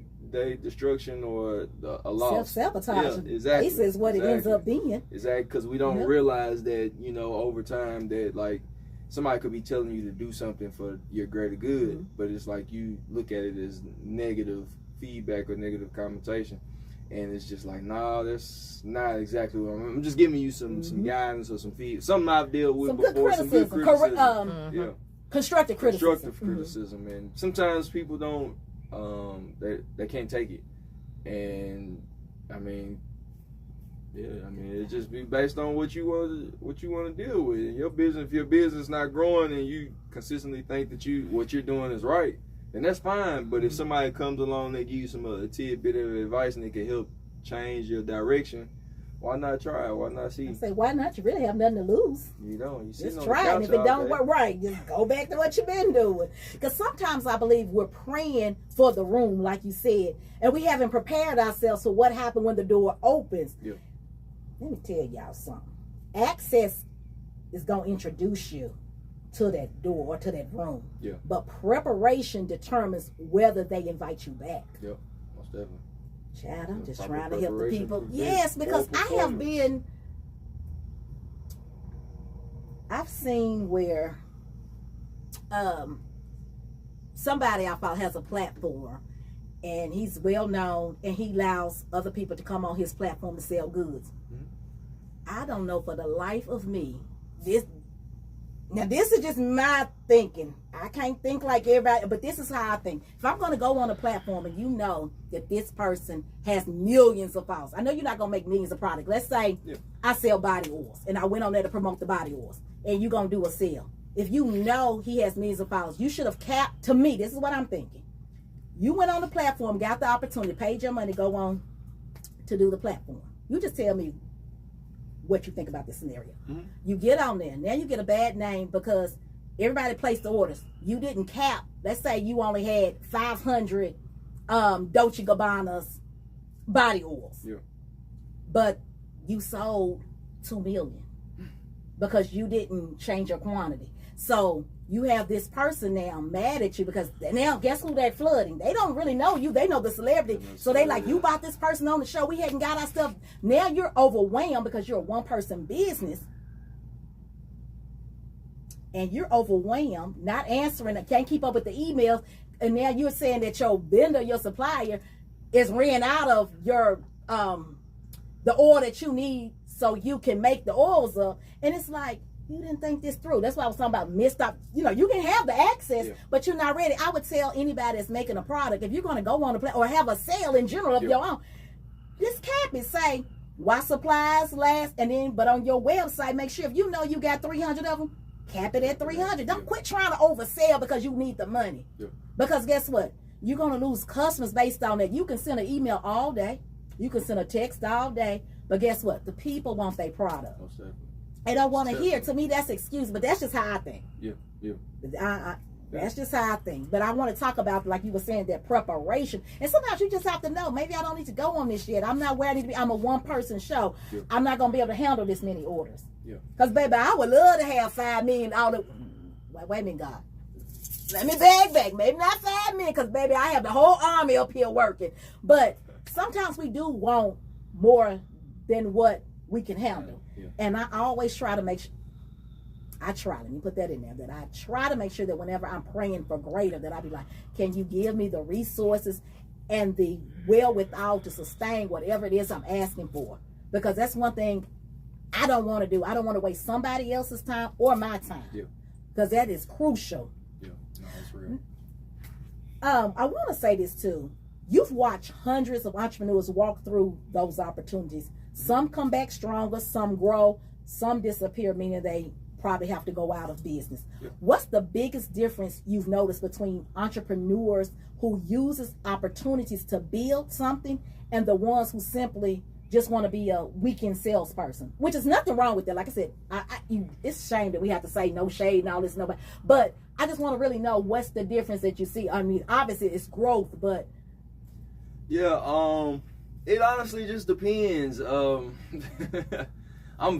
destruction or a loss? Self-sabotage. Yeah, exactly. This is what it ends up being. Exactly, because we don't realize that, over time that, like, somebody could be telling you to do something for your greater good, but it's like you look at it as negative feedback or negative commentation. And it's just like, nah, that's not exactly what I'm just giving you some guidance or some something I've dealt with before. Some good criticism. Yeah. Constructive criticism. Constructive criticism. And sometimes people don't, they can't take it. And I mean, it just be based on what you want to deal with. In your business, if your business not growing and you consistently think that what you're doing is right, then that's fine. But if somebody comes along and give you some a tidbit of advice and it can help change your direction, why not try it? Why not see? I say, why not? You really have nothing to lose. You don't. You just try it. If it don't work right, just go back to what you've been doing. Because sometimes I believe we're praying for the room, like you said, and we haven't prepared ourselves for what happened when the door opens. Yeah. Let me tell y'all something. Access is going to introduce you to that door or to that room. Yeah. But preparation determines whether they invite you back. Yeah, most definitely. Chad, I'm just trying to help the people. Yes, because I've seen where somebody I thought has a platform and he's well known and he allows other people to come on his platform to sell goods. I don't know for the life of me. This is just my thinking. I can't think like everybody, but this is how I think. If I'm going to go on a platform and you know that this person has millions of followers, I know you're not going to make millions of products. Let's say I sell body oils and I went on there to promote the body oils and you're going to do a sale. If you know he has millions of followers, you should have capped, to me, this is what I'm thinking. You went on the platform, got the opportunity, paid your money, go on to do the platform. You just tell me what you think about this scenario. You get on there, now you get a bad name because everybody placed the orders. You didn't cap. Let's say you only had 500 Dolce & Gabbana's body oils, but you sold 2 million because you didn't change your quantity. So you have this person now mad at you because now guess who they're flooding? They don't really know you. They know the celebrity. So they like, you bought this person on the show. We hadn't got our stuff. Now you're overwhelmed because you're a one-person business. And you're overwhelmed, not answering, can't keep up with the emails. And now you're saying that your vendor, your supplier, is ran out of your the oil that you need so you can make the oils up. And it's like, you didn't think this through. That's why I was talking about missed up. You know, you can have the access, but you're not ready. I would tell anybody that's making a product, if you're going to go on a play or have a sale in general of your own, just cap it. Say, why supplies last, and then, but on your website, make sure if you know you got 300 of them, cap it at 300. Don't quit trying to oversell because you need the money. Because guess what? You're going to lose customers based on that. You can send an email all day. You can send a text all day. But guess what? The people want their product. They don't want to hear. To me, that's excuse, but that's just how I think. That's just how I think. But I want to talk about, like you were saying, that preparation. And sometimes you just have to know, maybe I don't need to go on this yet. I'm not where I need to be. I'm a one-person show. I'm not going to be able to handle this many orders. Because, baby, I would love to have 5 million. Wait a minute, God. Let me back. Maybe not 5 million, because, baby, I have the whole army up here working. But sometimes we do want more than what we can handle. And I always try to make sure, let me put that in there, that I try to make sure that whenever I'm praying for greater, that I be like, can you give me the resources and the wherewithal to sustain whatever it is I'm asking for? Because that's one thing I don't want to do. I don't want to waste somebody else's time or my time. Because that is crucial. No, that's real. I want to say this too. You've watched hundreds of entrepreneurs walk through those opportunities. Some come back stronger, some grow, some disappear, meaning they probably have to go out of business. What's the biggest difference you've noticed between entrepreneurs who uses opportunities to build something and the ones who simply just want to be a weekend salesperson? Which is nothing wrong with that. Like I said, it's a shame that we have to say no shade and all this, but I just want to really know what's the difference that you see. I mean, obviously it's growth, but it honestly just depends. I'm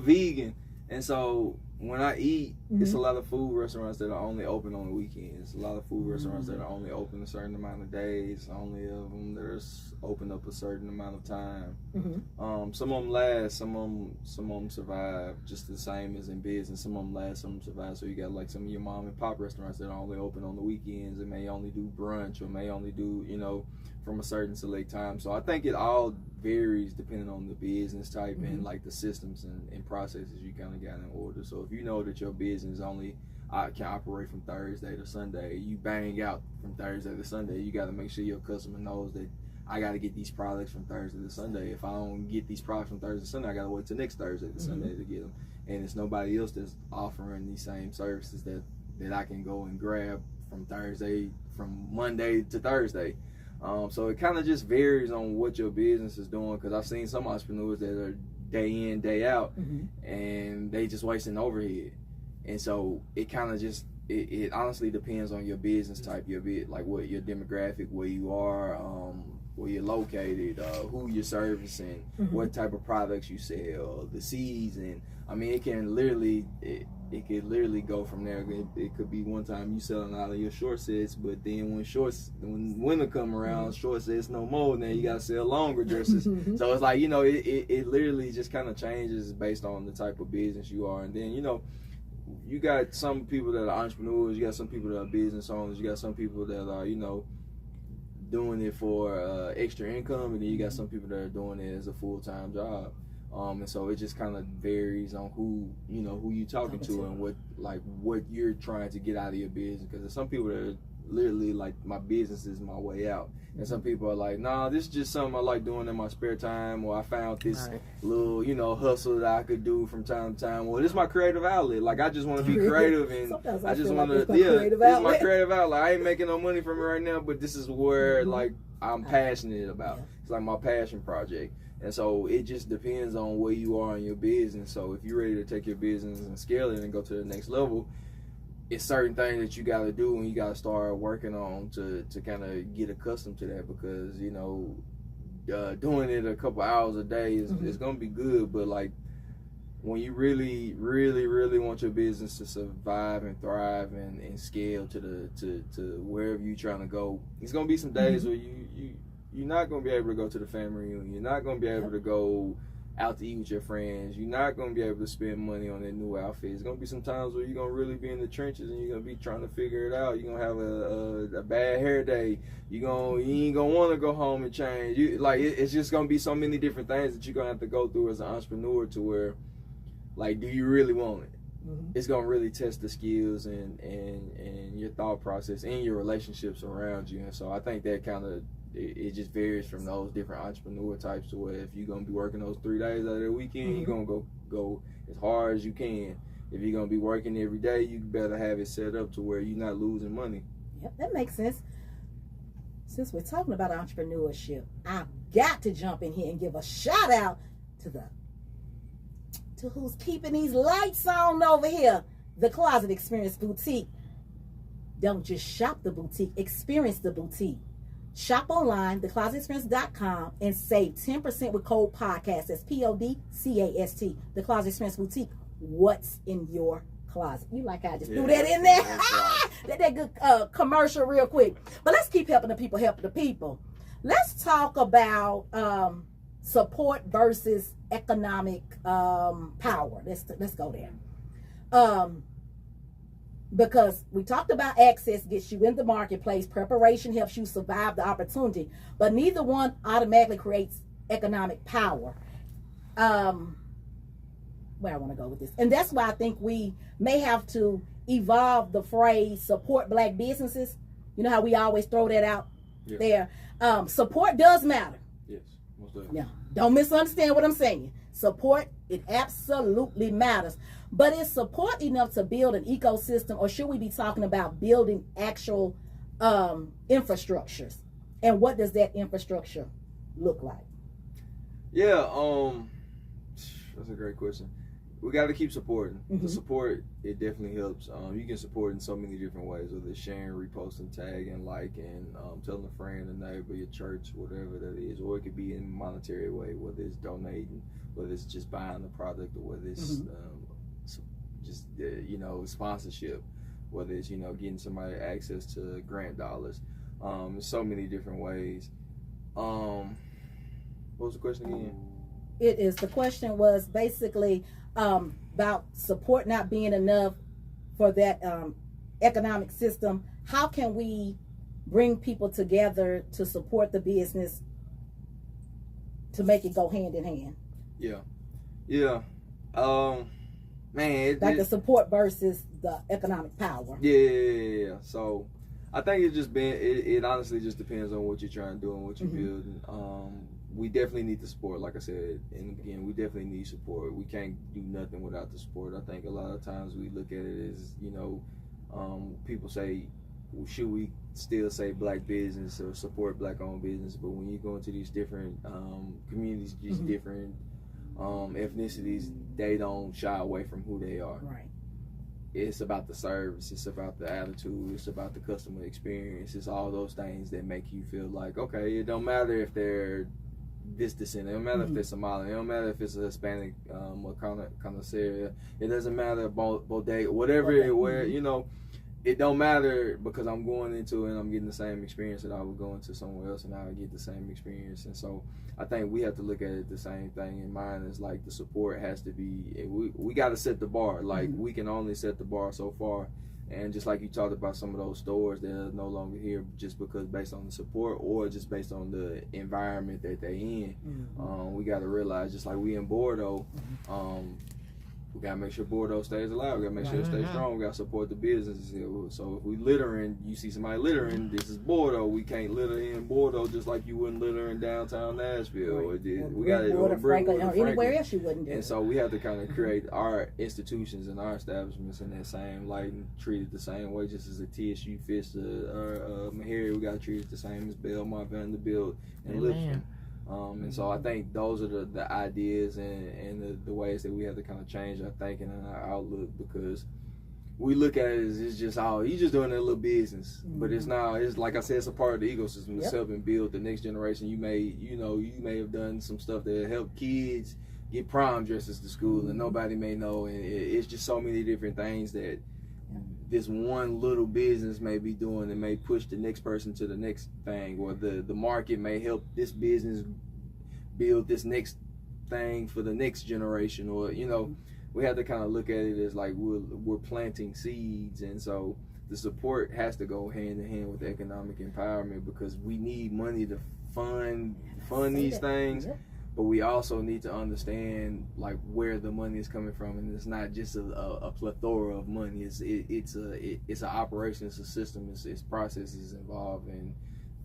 vegan, and so when I eat, it's a lot of food restaurants that are only open on the weekends. A lot of food restaurants that are only open a certain amount of days. Only of them that are open up a certain amount of time. Mm-hmm. Some of them last, some of them survive, just the same as in business. Some of them last, some of them survive. So you got like some of your mom and pop restaurants that are only open on the weekends and may only do brunch or may only do, you know, from a certain select time. So I think it all varies depending on the business type and like the systems and processes you kind of got in order. So if you know that your business only can operate from Thursday to Sunday, you bang out from Thursday to Sunday, you got to make sure your customer knows that I got to get these products from Thursday to Sunday. If I don't get these products from Thursday to Sunday, I got to wait till next Thursday to Sunday to get them. And it's nobody else that's offering these same services that I can go and grab from Monday to Thursday. So it kind of just varies on what your business is doing, because I've seen some entrepreneurs that are day in, day out, and they just wasting overhead. And so it kind of just, it honestly depends on your business type, like what your demographic, where you are, where you're located, who you're servicing, what type of products you sell, the season. I mean, it can literally, it could literally go from there. It could be one time you selling out of your short sets, but then when winter come around, short sets no more, then you gotta sell longer dresses. So it's like, you know, it literally just kind of changes based on the type of business you are. And then, you know, you got some people that are entrepreneurs, you got some people that are business owners, you got some people that are, you know, doing it for extra income, and then you got some people that are doing it as a full-time job. And so it just kind of varies on who you talking to and what you're trying to get out of your business. Because there's some people that are literally like, my business is my way out, and some people are like, nah, this is just something I like doing in my spare time, or I found this little, you know, hustle that I could do from time to time. Well, this is my creative outlet. Like, I just want to be creative, and I just want to, this is my creative outlet. I ain't making no money from it right now, but this is where like I'm passionate about. It's like my passion project. And so it just depends on where you are in your business. So if you're ready to take your business and scale it and go to the next level, it's certain things that you got to do and you got to start working on to kind of get accustomed to that. Because, you know, doing it a couple hours a day is going to be good. But, like, when you really, really, really want your business to survive and thrive and scale to wherever you're trying to go, it's going to be some days where you're not going to be able to go to the family reunion. You're not going to be able to go out to eat with your friends. You're not going to be able to spend money on that new outfit. It's going to be some times where you're going to really be in the trenches and you're going to be trying to figure it out. You're going to have a bad hair day. You ain't going to want to go home and change. It's just going to be so many different things that you're going to have to go through as an entrepreneur, to where, like, do you really want it? It's going to really test the skills and your thought process and your relationships around you. And so I think that kind of, it just varies from those different entrepreneur types, to where if you're going to be working those 3 days out of the weekend, you're going to go as hard as you can. If you're going to be working every day, you better have it set up to where you're not losing money. Yep, that makes sense. Since we're talking about entrepreneurship, I've got to jump in here and give a shout out to who's keeping these lights on over here, the Closet Experience Boutique. Don't just shop the boutique, experience the boutique. Shop online, theclosetexperience.com, and save 10% with code podcast. That's PODCAST. The Closet Experience Boutique. What's in your closet? You like I just threw that in there? that good commercial real quick. But let's keep helping the people. Let's talk about support versus economic power. Let's go there. Because we talked about access gets you in the marketplace, preparation helps you survive the opportunity, but neither one automatically creates economic power. Where I want to go with this, and that's why I think we may have to evolve the phrase support Black businesses. You know how we always throw that out there. Support does matter. Yes, most definitely. Yeah, don't misunderstand what I'm saying. Support, it absolutely matters. But is support enough to build an ecosystem, or should we be talking about building actual infrastructures? And what does that infrastructure look like? Yeah, that's a great question. We got to keep supporting. The support, it definitely helps. You can support in so many different ways, whether it's sharing, reposting, tagging, liking, telling a friend, a neighbor, your church, whatever that is. Or it could be in a monetary way, whether it's donating, whether it's just buying the product, or whether it's just sponsorship, whether it's getting somebody access to grant dollars. There's so many different ways. was the question again? It is. The question was basically about support not being enough for that economic system. How can we bring people together to support the business to make it go hand in hand? Yeah. Man, the support versus the economic power. Yeah. So I think it honestly just depends on what you're trying to do and what you're building. We definitely need the support. Like I said in the beginning, we definitely need support. We can't do nothing without the support. I think a lot of times we look at it as, people say, well, should we still say black business or support black owned business? But when you go into these different communities, these different ethnicities, they don't shy away from who they are. Right. It's about the service, it's about the attitude, it's about the customer experience, it's all those things that make you feel like, okay, it don't matter if they're this descent, it don't matter if they're Somali, it don't matter if it's a Hispanic or connoisseur, it doesn't matter about bodega, whatever, it don't matter, because I'm going into it and I'm getting the same experience that I would go into somewhere else and I would get the same experience. And so I think we have to look at it the same thing in mind. Is like the support has to be, we got to set the bar. Like we can only set the bar so far. And just like you talked about some of those stores that are no longer here just because based on the support or just based on the environment that they're in. We got to realize, just like we in Bordeaux, we gotta make sure Bordeaux stays alive. We gotta make sure it stays strong. We gotta support the businesses here. So if we littering, you see somebody littering, this is Bordeaux. We can't litter in Bordeaux just like you wouldn't litter in downtown Nashville. Right. We gotta or anywhere else you wouldn't do. And so we have to kind of create our institutions and our establishments in that same light and treat it the same way. Just as a TSU, Fisk, or Meharry, we gotta treat it the same as Belmont, Vanderbilt, and Lipscomb. And so I think those are the ideas and the ways that we have to kind of change our thinking and our outlook, because we look at it as it's just you just doing that little business, but it's not. It's like I said, it's a part of the ecosystem to help and build the next generation. You may have done some stuff that help kids get prom dresses to school, and nobody may know. And it's just so many different things that this one little business may be doing and may push the next person to the next thing, or the market may help this business build this next thing for the next generation, or we have to kind of look at it as like we're planting seeds. And so the support has to go hand in hand with the economic empowerment, because we need money to fund these things. But we also need to understand like where the money is coming from, and it's not just a plethora of money. It's an operation, it's a system, it's processes involved, and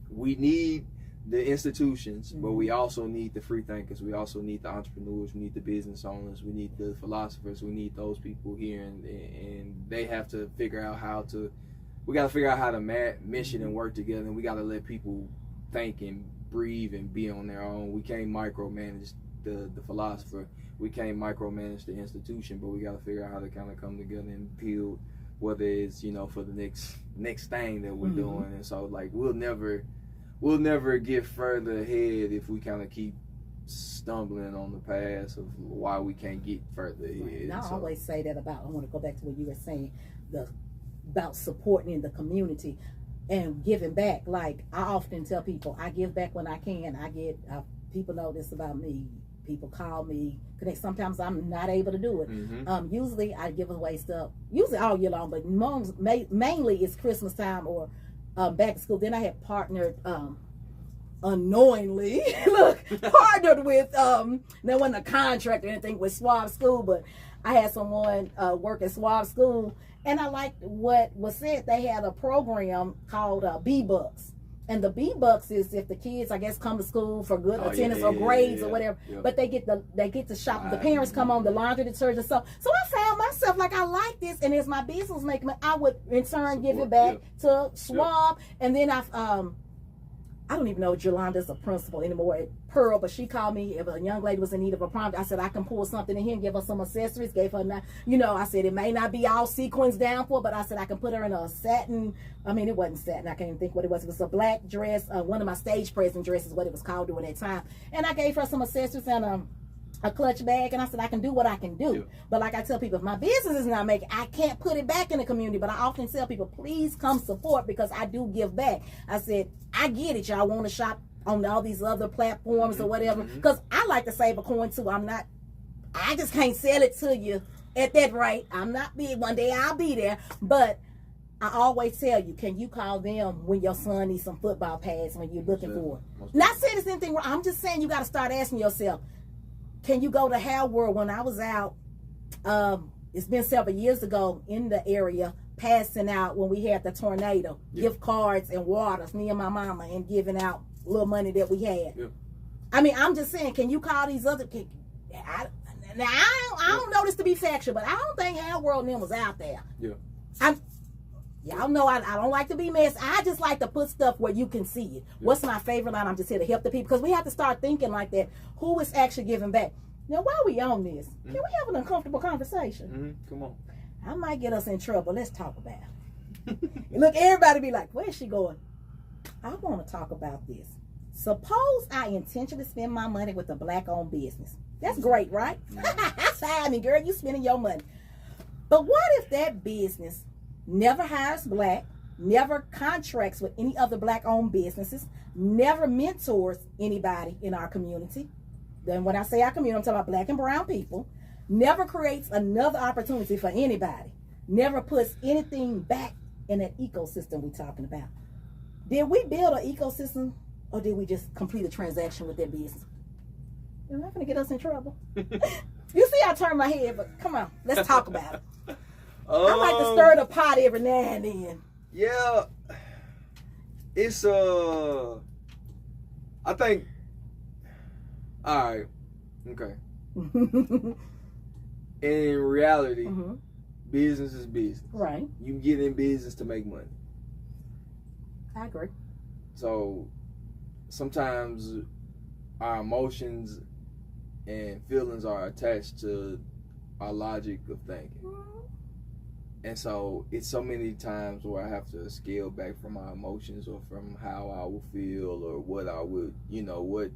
we need the institutions, but we also need the free thinkers. We also need the entrepreneurs. We need the business owners. We need the philosophers. We need those people here, and they have to figure out how to. We got to figure out how to mesh it and work together, and we got to let people think and breathe and be on their own. We can't micromanage the philosopher. We can't micromanage the institution, but we got to figure out how to kind of come together and build, whether it's for the next thing that we're doing. And so like we'll never get further ahead if we kind of keep stumbling on the path of why we can't get further ahead. Right. And I always say that about, I want to go back to what you were saying, about supporting the community and giving back. Like I often tell people, I give back when I can. People know this about me. People call me, connect. Sometimes I'm not able to do it. Usually I give away stuff, usually all year long, but mainly it's Christmas time or back to school. Then I have partnered unknowingly partnered with there wasn't a contract or anything with Swab School, but I had someone work at Swab School, and I liked what was said. They had a program called B-Bucks, and the B-Bucks is if the kids, I guess, come to school for good attendance or grades or whatever, but they get to shop. The parents come on the laundry detergent. So I found myself like, I like this, and as my business making, I would in turn give it back to Schwab, and then I don't even know if Jolanda's a principal anymore at Pearl, but she called me if a young lady was in need of a prom. I said, I can pull something in here and give her some accessories. Gave her, I said, it may not be all sequins down for, but I said, I can put her in a satin. I mean, it wasn't satin. I can't even think what it was. It was a black dress, one of my stage present dresses, what it was called during that time. And I gave her some accessories and a clutch bag, and I said I can do what I can do. But like I tell people, if my business is not making, I can't put it back in the community. But I often tell people, please come support, because I do give back. I said, I get it, y'all want to shop on all these other platforms or whatever. Because I like to save a coin too. I just can't sell it to you at that rate. I'm not big. One day I'll be there. But I always tell you, can you call them when your son needs some football pads when you're looking for it? Not saying there's anything wrong. I'm just saying you got to start asking yourself, can you go to Hal World? When I was out, it's been several years ago in the area, passing out when we had the tornado, gift cards and waters, me and my mama, and giving out little money that we had. I mean, I'm just saying, can you call these other people? I don't know this to be factual, but I don't think Hal World and them was out there. Y'all know I don't like to be messy. I just like to put stuff where you can see it. What's my favorite line? I'm just here to help the people, because we have to start thinking like that. Who is actually giving back? Now, while we on this, can we have an uncomfortable conversation? Come on. I might get us in trouble. Let's talk about it. Look, everybody be like, where's she going? I want to talk about this. Suppose I intentionally spend my money with a black-owned business. That's great, right? That's fine. I mean, girl, you spending your money. But what if that business never hires black, never contracts with any other black-owned businesses, never mentors anybody in our community? Then when I say our community, I'm talking about black and brown people. Never creates another opportunity for anybody. Never puts anything back in that ecosystem we're talking about. Did we build an ecosystem, or did we just complete a transaction with that business? You're not going to get us in trouble. You see I turn my head, but come on, let's talk about it. I like to stir the pot every now and then. Yeah. It's, I think, all right, okay. In reality, business is business. Right. You get in business to make money. I agree. So sometimes our emotions and feelings are attached to our logic of thinking. And so it's so many times where I have to scale back from my emotions or from how I will feel or what I would, what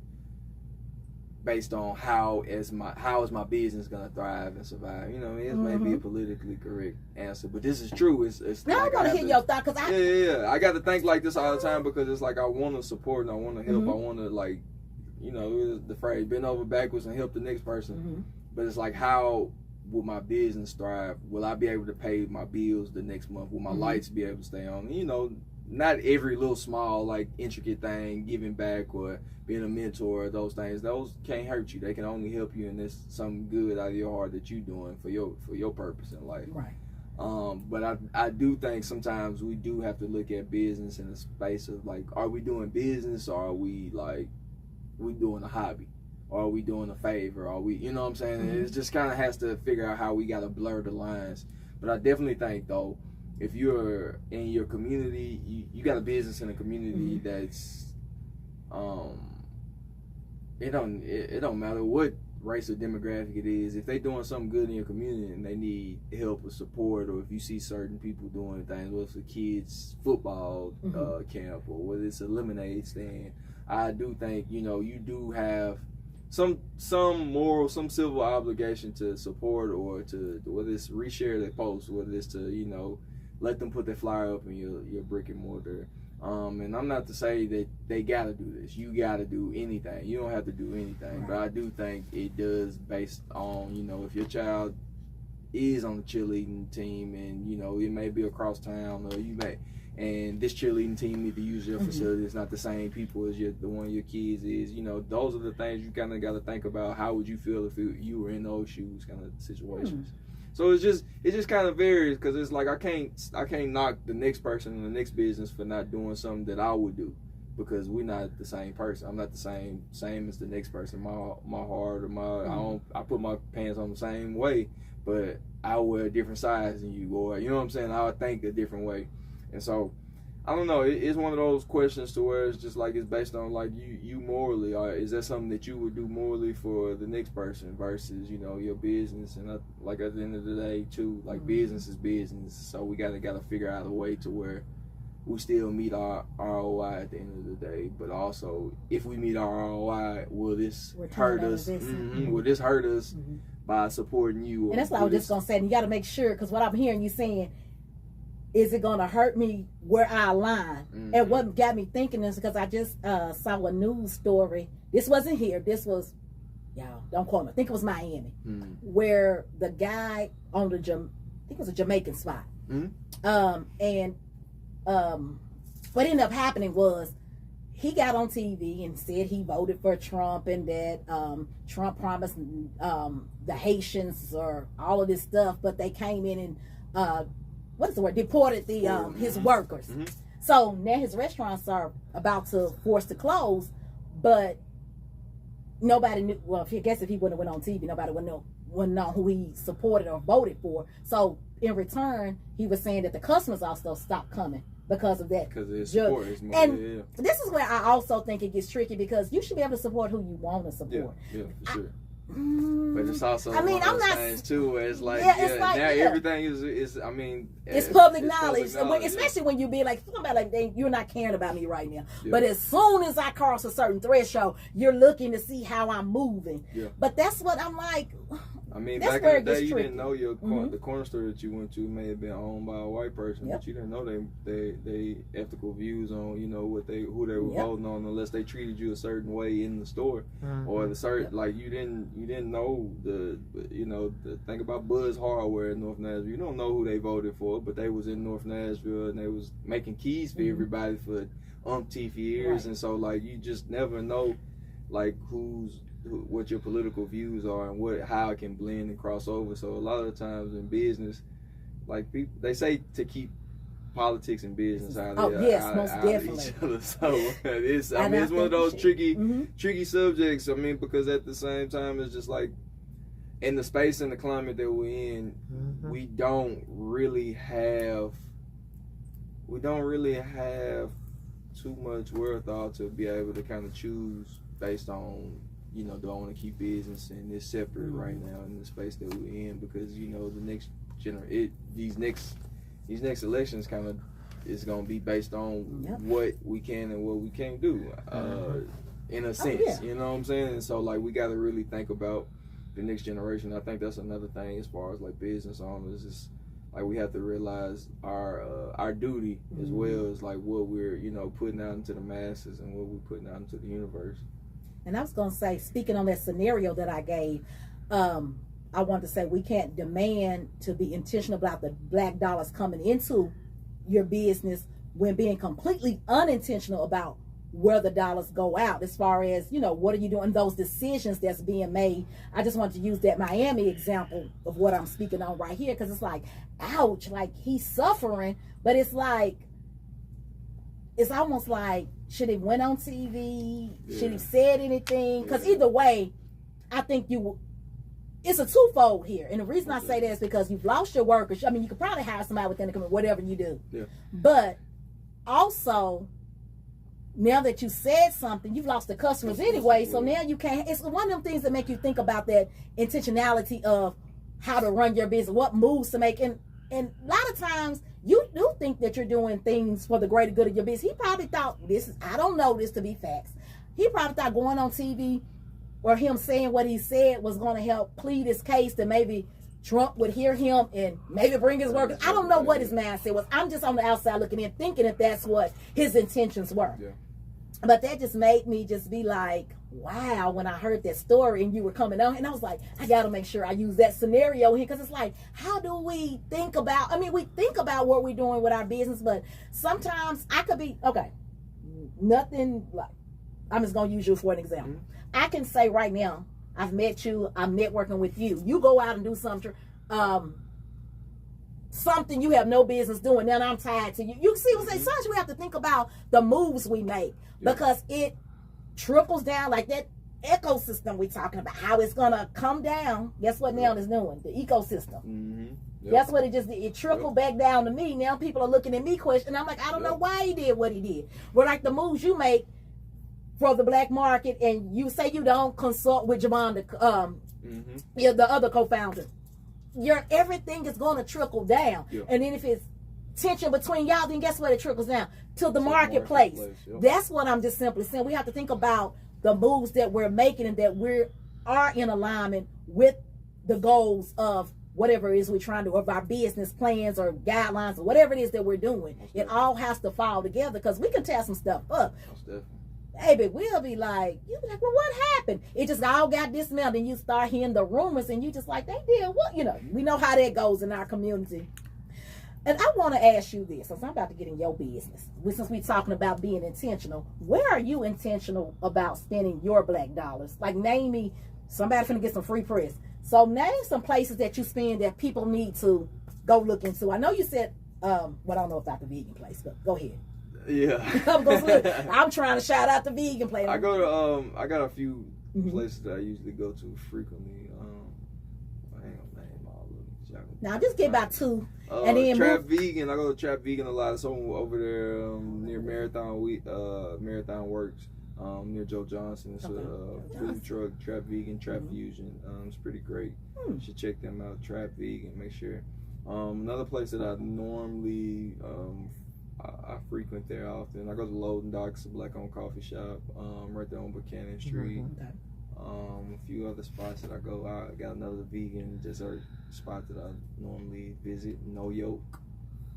based on how is my business gonna thrive and survive. It may be a politically correct answer, but this is true. It's now like I want to hear your thought, because I got to think like this all the time, because it's like I want to support and I want to help. I want to the phrase bend over backwards and help the next person. But it's like, how will my business thrive? Will I be able to pay my bills the next month? Will my lights be able to stay on? Not every little small intricate thing, giving back or being a mentor, those things, those can't hurt you. They can only help you, and there's something good out of your heart that you're doing for your purpose in life. Right. But I do think sometimes we do have to look at business in the space of are we doing business, or are we we doing a hobby, or are we doing a favor, or are we, you know what I'm saying? It just kind of has to figure out how we got to blur the lines. But I definitely think though, if you're in your community, you got a business in a community that's, it don't matter what race or demographic it is. If they doing something good in your community and they need help or support, or if you see certain people doing things, whether it's a kids football camp or whether it's a lemonade stand, I do think you do have some moral, some civil obligation to support, or to whether it's reshare their posts, whether it's to let them put their flyer up in your brick and mortar. And I'm not to say that they gotta do this. You gotta do anything. You don't have to do anything. But I do think it does, based on, if your child is on the cheerleading team and, it may be across town, or and this cheerleading team need to use your facility. It's not the same people as the one your kids is. Those are the things you kind of got to think about. How would you feel if you were in those shoes, kind of situations? So it just kind of varies, because it's like I can't knock the next person in the next business for not doing something that I would do, because we're not the same person. I'm not the same as the next person. My heart or I put my pants on the same way, but I wear a different size than you, or you know what I'm saying? I would think a different way. And so I don't know. It's one of those questions to where it's just it's based on you morally. Or is that something that you would do morally for the next person versus your business? And at the end of the day too, business is business. So we gotta figure out a way to where we still meet our ROI at the end of the day. But also, if we meet our ROI, will this hurt us? Will this hurt us by supporting you? And that's what I was just gonna say. And you got to make sure, because what I'm hearing you saying, is it gonna hurt me where I align? Mm-hmm. And what got me thinking is because I just saw a news story. This wasn't here. This was, y'all don't quote me, I think it was Miami, where the guy on the I think it was a Jamaican spot. What ended up happening was he got on TV and said he voted for Trump and that Trump promised the Haitians or all of this stuff, but they came in and deported the his workers. So now his restaurants are about to force to close, but nobody knew. Well, I guess if he wouldn't have went on TV, nobody would know who he supported or voted for. So in return, he was saying that the customers also stopped coming because of that. Because of his support. And this is where I also think it gets tricky, because you should be able to support who you want to support. Yeah, for sure. But it's also I'm not things too where it's like, everything is it's public knowledge, especially when you be like somebody like you're not caring about me right now. But as soon as I cross a certain threshold, you're looking to see how I'm moving. But that's what I'm like. That's back in the day, you didn't know the corner store that you went to may have been owned by a white person, but you didn't know they ethical views on who they were voting on, unless they treated you a certain way in the store, or the certain like you didn't know the thing about Buzz Hardware in North Nashville. You don't know who they voted for, but they was in North Nashville and they was making keys for everybody for umpteen years, and so like you just never know like what your political views are and how it can blend and cross over. So a lot of the times in business, like people, they say to keep politics and business out of each other. So it's it's one of those tricky subjects. Because at the same time, it's just like in the space and the climate that we're in, we don't really have too much wherewithal to be able to kind of choose based on do I want to keep business and it's separate right now in the space that we're in, because the next these next elections kind of is going to be based on what we can and what we can't do in a sense. You know what I'm saying? And so like we got to really think about the next generation. I think that's another thing as far as like business owners is like we have to realize our duty as well as like what we're putting out into the masses and what we're putting out into the universe. And I was going to say, speaking on that scenario that I gave, I wanted to say we can't demand to be intentional about the black dollars coming into your business when being completely unintentional about where the dollars go out as far as, what are you doing, those decisions that's being made. I just wanted to use that Miami example of what I'm speaking on right here, because it's like, ouch, like he's suffering, but it's like, it's almost like, should he went on TV? Should he said anything? Because either way, I think it's a twofold here. And the reason I say that is because you've lost your workers. You could probably hire somebody within the company, whatever you do. But also, now that you said something, you've lost the customers anyway. So now you can't. It's one of them things that make you think about that intentionality of how to run your business, what moves to make. And a lot of times, you do think that you're doing things for the greater good of your business. He probably thought I don't know this to be facts. He probably thought going on TV or him saying what he said was going to help plead his case, that maybe Trump would hear him and maybe bring his workers. I don't know what his mindset was. I'm just on the outside looking in, thinking that that's what his intentions were. But that just made me just be like, wow, when I heard that story and you were coming on, and I was like, I got to make sure I use that scenario here, because it's like, how do we think about, we think about what we're doing with our business, but sometimes I could be, nothing like, I'm just going to use you for an example. I can say right now, I've met you, I'm networking with you. You go out and do something you have no business doing, then I'm tied to you. You see what I'm saying? Sometimes we have to think about the moves we make, because it trickles down, like that ecosystem we talking about, how it's gonna come down. Guess what now it's doing? The ecosystem. That's what it just did. It trickled back down to me. Now people are looking at me questioning. I'm like, I don't know why he did what he did. But like the moves you make for the black market, and you say you don't consult with Javonda, the other co-founder, everything is going to trickle down. And then if it's tension between y'all, then guess what? It trickles down to the marketplace. That's what I'm just simply saying. We have to think about the moves that we're making and that we are in alignment with the goals of whatever it is we're trying to, of our business plans or guidelines or whatever it is that we're doing. It all has to fall together, because we can tear some stuff up. Baby, we'll be like, you'll be like, well, what happened? It just all got dismantled, and you start hearing the rumors, and you just like, they did what? You know, we know how that goes in our community. And I want to ask you this, since I'm about to get in your business. Since we're talking about being intentional, where are you intentional about spending your black dollars? Like, name me, somebody finna get some free press. So name some places that you spend that people need to go look into. I know you said, well, I don't know if that's the vegan place, but go ahead. Yeah. I'm trying to shout out the vegan place. I go to I got a few places that I usually go to frequently. I ain't gonna name all of them. Now just get about two. And then Trap Vegan. I go to Trap Vegan a lot. It's over there near Marathon Works, near Joe Johnson. It's a food truck, Trap Vegan, Trap Fusion. It's pretty great. You should check them out. Trap Vegan. Make sure. Another place that I normally I frequent there often. I go to Loading Docks, a black-owned coffee shop, right there on Buchanan Street. A few other spots that I go. I got another vegan dessert spot that I normally visit. No Yolk.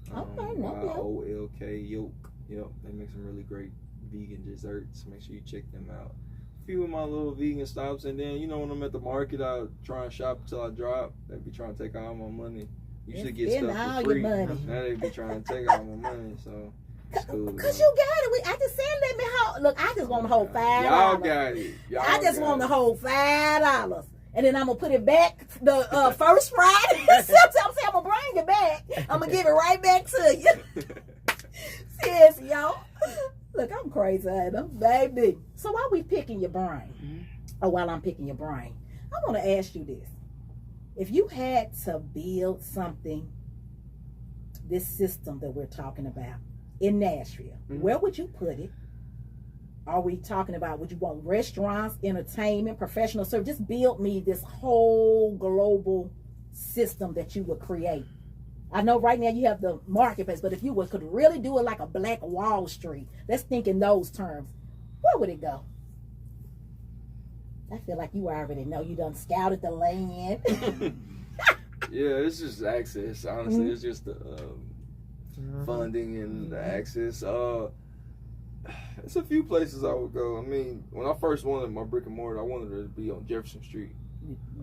YOLK Yolk. Yep, they make some really great vegan desserts. Make sure you check them out. A few of my little vegan stops, and then when I'm at the market, I try and shop until I drop. They be trying to take all my money. You should get stuff for free. Now they be trying to take all my money, so it's cool. Cause you got it. I just said let me hold. Look, I just want to hold $5. Y'all got it. I just want to hold $5, and then I'm gonna put it back the first Friday. I'm saying I'm gonna bring it back. I'm gonna give it right back to you. Seriously, y'all. Look, I'm crazy, baby. So while we picking your brain, or while I'm picking your brain, I want to ask you this. If you had to build something, this system that we're talking about in Nashville, where would you put it? Are we talking about, would you want restaurants, entertainment, professional service? Just build me this whole global system that you would create. I know right now you have the marketplace, but if you could really do it like a Black Wall Street, let's think in those terms, where would it go? I feel like you already know. You done scouted the land. Yeah, it's just access. Honestly, it's just the funding and the access. It's a few places I would go. I mean, when I first wanted my brick and mortar, I wanted it to be on Jefferson Street.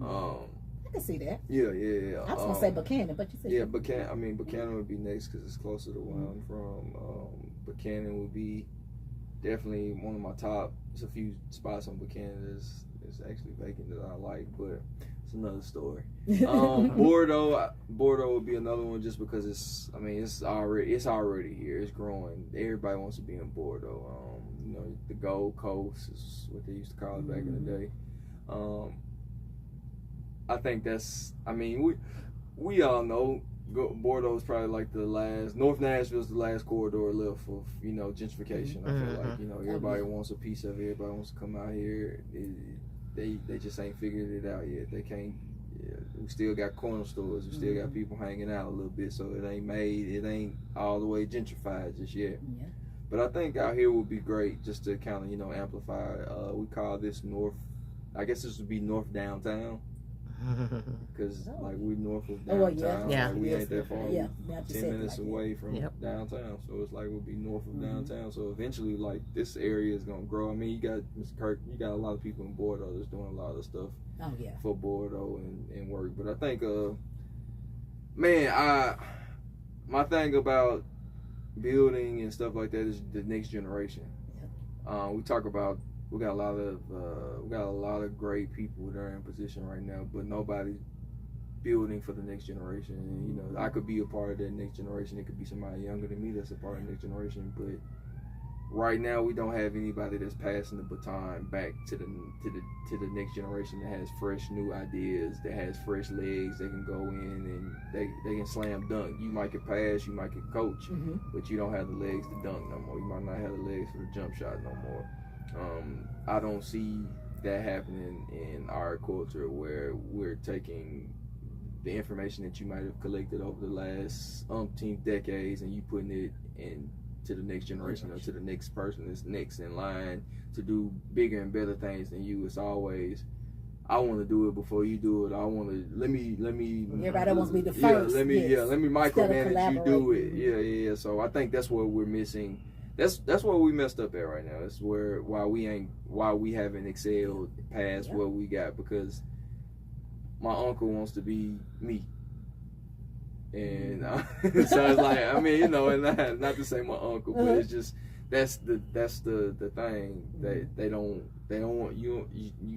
I can see that. Yeah. I was gonna say Buchanan, but you said Buchanan. I mean, Buchanan would be next because it's closer to where I'm from. Buchanan would be definitely one of my top. There's a few spots on Buchanan that's actually vacant that I like, but it's another story. Bordeaux would be another one just because it's already here. It's growing. Everybody wants to be in Bordeaux. The Gold Coast is what they used to call it back in the day. I think that's. I mean, we all know Bordeaux is probably like the last. North Nashville is the last corridor left of gentrification. I feel like everybody wants a piece of it. Everybody wants to come out here. They just ain't figured it out yet. They can't. Yeah, we still got corner stores. We still got people hanging out a little bit. So it ain't all the way gentrified just yet. Yeah. But I think out here would be great just to kind of amplify. We call this North. I guess this would be North Downtown. Because like we're north of downtown, yeah. Like, we ain't that far. Yeah. 10 minutes away from downtown, so it's like we'll be north of downtown. So eventually, like this area is gonna grow. I mean, you got Mr. Kirk, you got a lot of people in Bordeaux that's doing a lot of stuff for Bordeaux and work. But I think, my thing about building and stuff like that is the next generation. We talk about. We got a lot of great people that are in position right now, but nobody's building for the next generation. And, I could be a part of that next generation. It could be somebody younger than me that's a part of the next generation. But right now, we don't have anybody that's passing the baton back to the next generation that has fresh new ideas, that has fresh legs. They can go in and they can slam dunk. You might get pass, you might get coach, but you don't have the legs to dunk no more. You might not have the legs for the jump shot no more. I don't see that happening in our culture where we're taking the information that you might have collected over the last umpteen decades and you putting it into the next generation or to the next person that's next in line to do bigger and better things than you. It's always I want to do it before you do it. I want to let me. Everybody wants to be the first. Let me micromanage you do it. Mm-hmm. Yeah. So I think that's what we're missing. That's where we messed up at right now. That's why we haven't excelled past what we got, because my uncle wants to be me. And so it's like, I mean, and not to say my uncle, but it's just that's the thing that they don't want you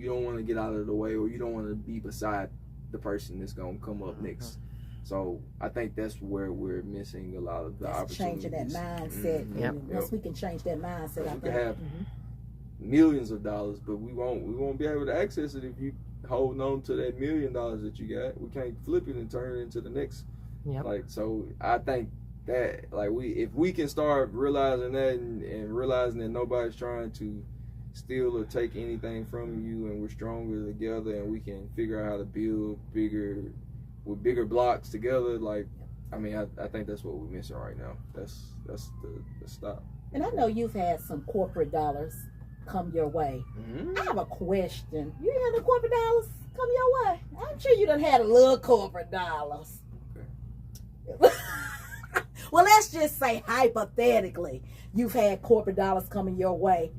don't want to get out of the way, or you don't want to be beside the person that's gonna come up next. So I think that's where we're missing a lot of the opportunities. Changing that mindset. Mm-hmm. Once we can change that mindset, I we think can have millions of dollars, but we won't be able to access it if you holding on to that $1 million that you got. We can't flip it and turn it into the next. Yep. Like, so I think that if we can start realizing that and realizing that nobody's trying to steal or take anything from you, and we're stronger together, and we can figure out how to build bigger blocks together. Like, I mean, I think that's what we're missing right now. That's the stop. And I know you've had some corporate dollars come your way. Mm-hmm. I have a question. You had the corporate dollars come your way? I'm sure you done had a little corporate dollars. Well, let's just say hypothetically you've had corporate dollars coming your way.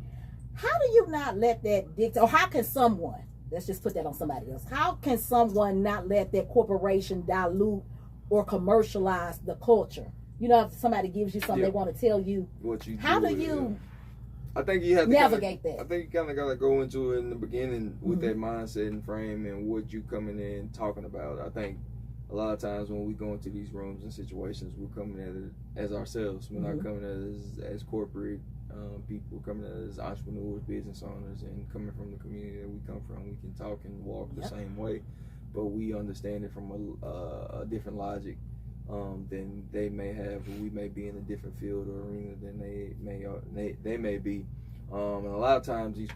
How do you not let that dictate, or how can someone, let's just put that on somebody else, how can someone not let that corporation dilute or commercialize the culture? If somebody gives you something, they want to tell you what you how do. Do you I think you have to navigate that? I think you kind of got to go into it in the beginning with that mindset and frame and what you coming in talking about. I think a lot of times when we go into these rooms and situations, we're coming at it as ourselves. We're not coming at it as corporate people, coming at it as entrepreneurs, business owners, and coming from the community that we come from. We can talk and walk the same way, but we understand it from a different logic than they may have, or we may be in a different field or arena than they may be. And a lot of times these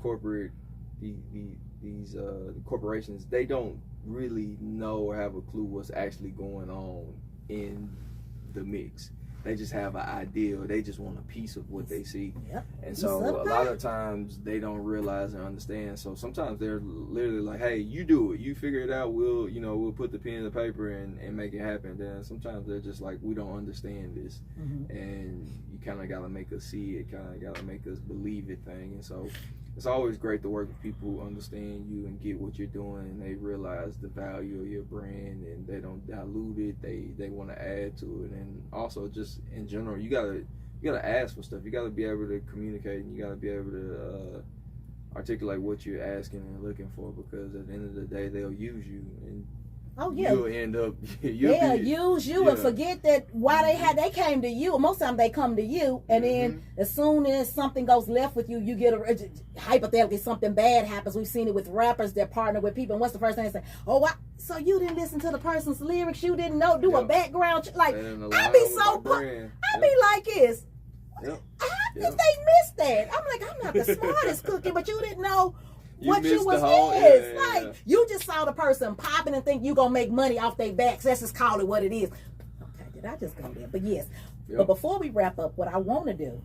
corporations, they don't really know or have a clue what's actually going on in the mix. They just have an idea, or they just want a piece of what they see. And so a lot of times they don't realize and understand. So sometimes they're literally like, hey, you do it, you figure it out, we'll put the pen in the paper and make it happen. Then sometimes they're just like, we don't understand this. And you kind of got to make us see it, kind of got to make us believe it thing. And so it's always great to work with people who understand you and get what you're doing, and they realize the value of your brand, and they don't dilute it. They want to add to it. And also just in general, you gotta ask for stuff. You gotta be able to communicate, and you gotta be able to articulate what you're asking and looking for, because at the end of the day, they'll use you, and you'll end up they'll use you and forget that why they came to you. Most of the time they come to you, and then as soon as something goes left with you, you get hypothetically something bad happens. We've seen it with rappers that partner with people, and what's the first thing they say? Oh, what? So you didn't listen to the person's lyrics? You didn't know, do a background like? I be so I be like this. How did they miss that? I'm like, I'm not the smartest cookie, but you didn't know what you was you just saw the person popping and think you gonna make money off their backs. Let's just call it what it is. Okay, did I just go there? But yes. But before we wrap up, what I want to do,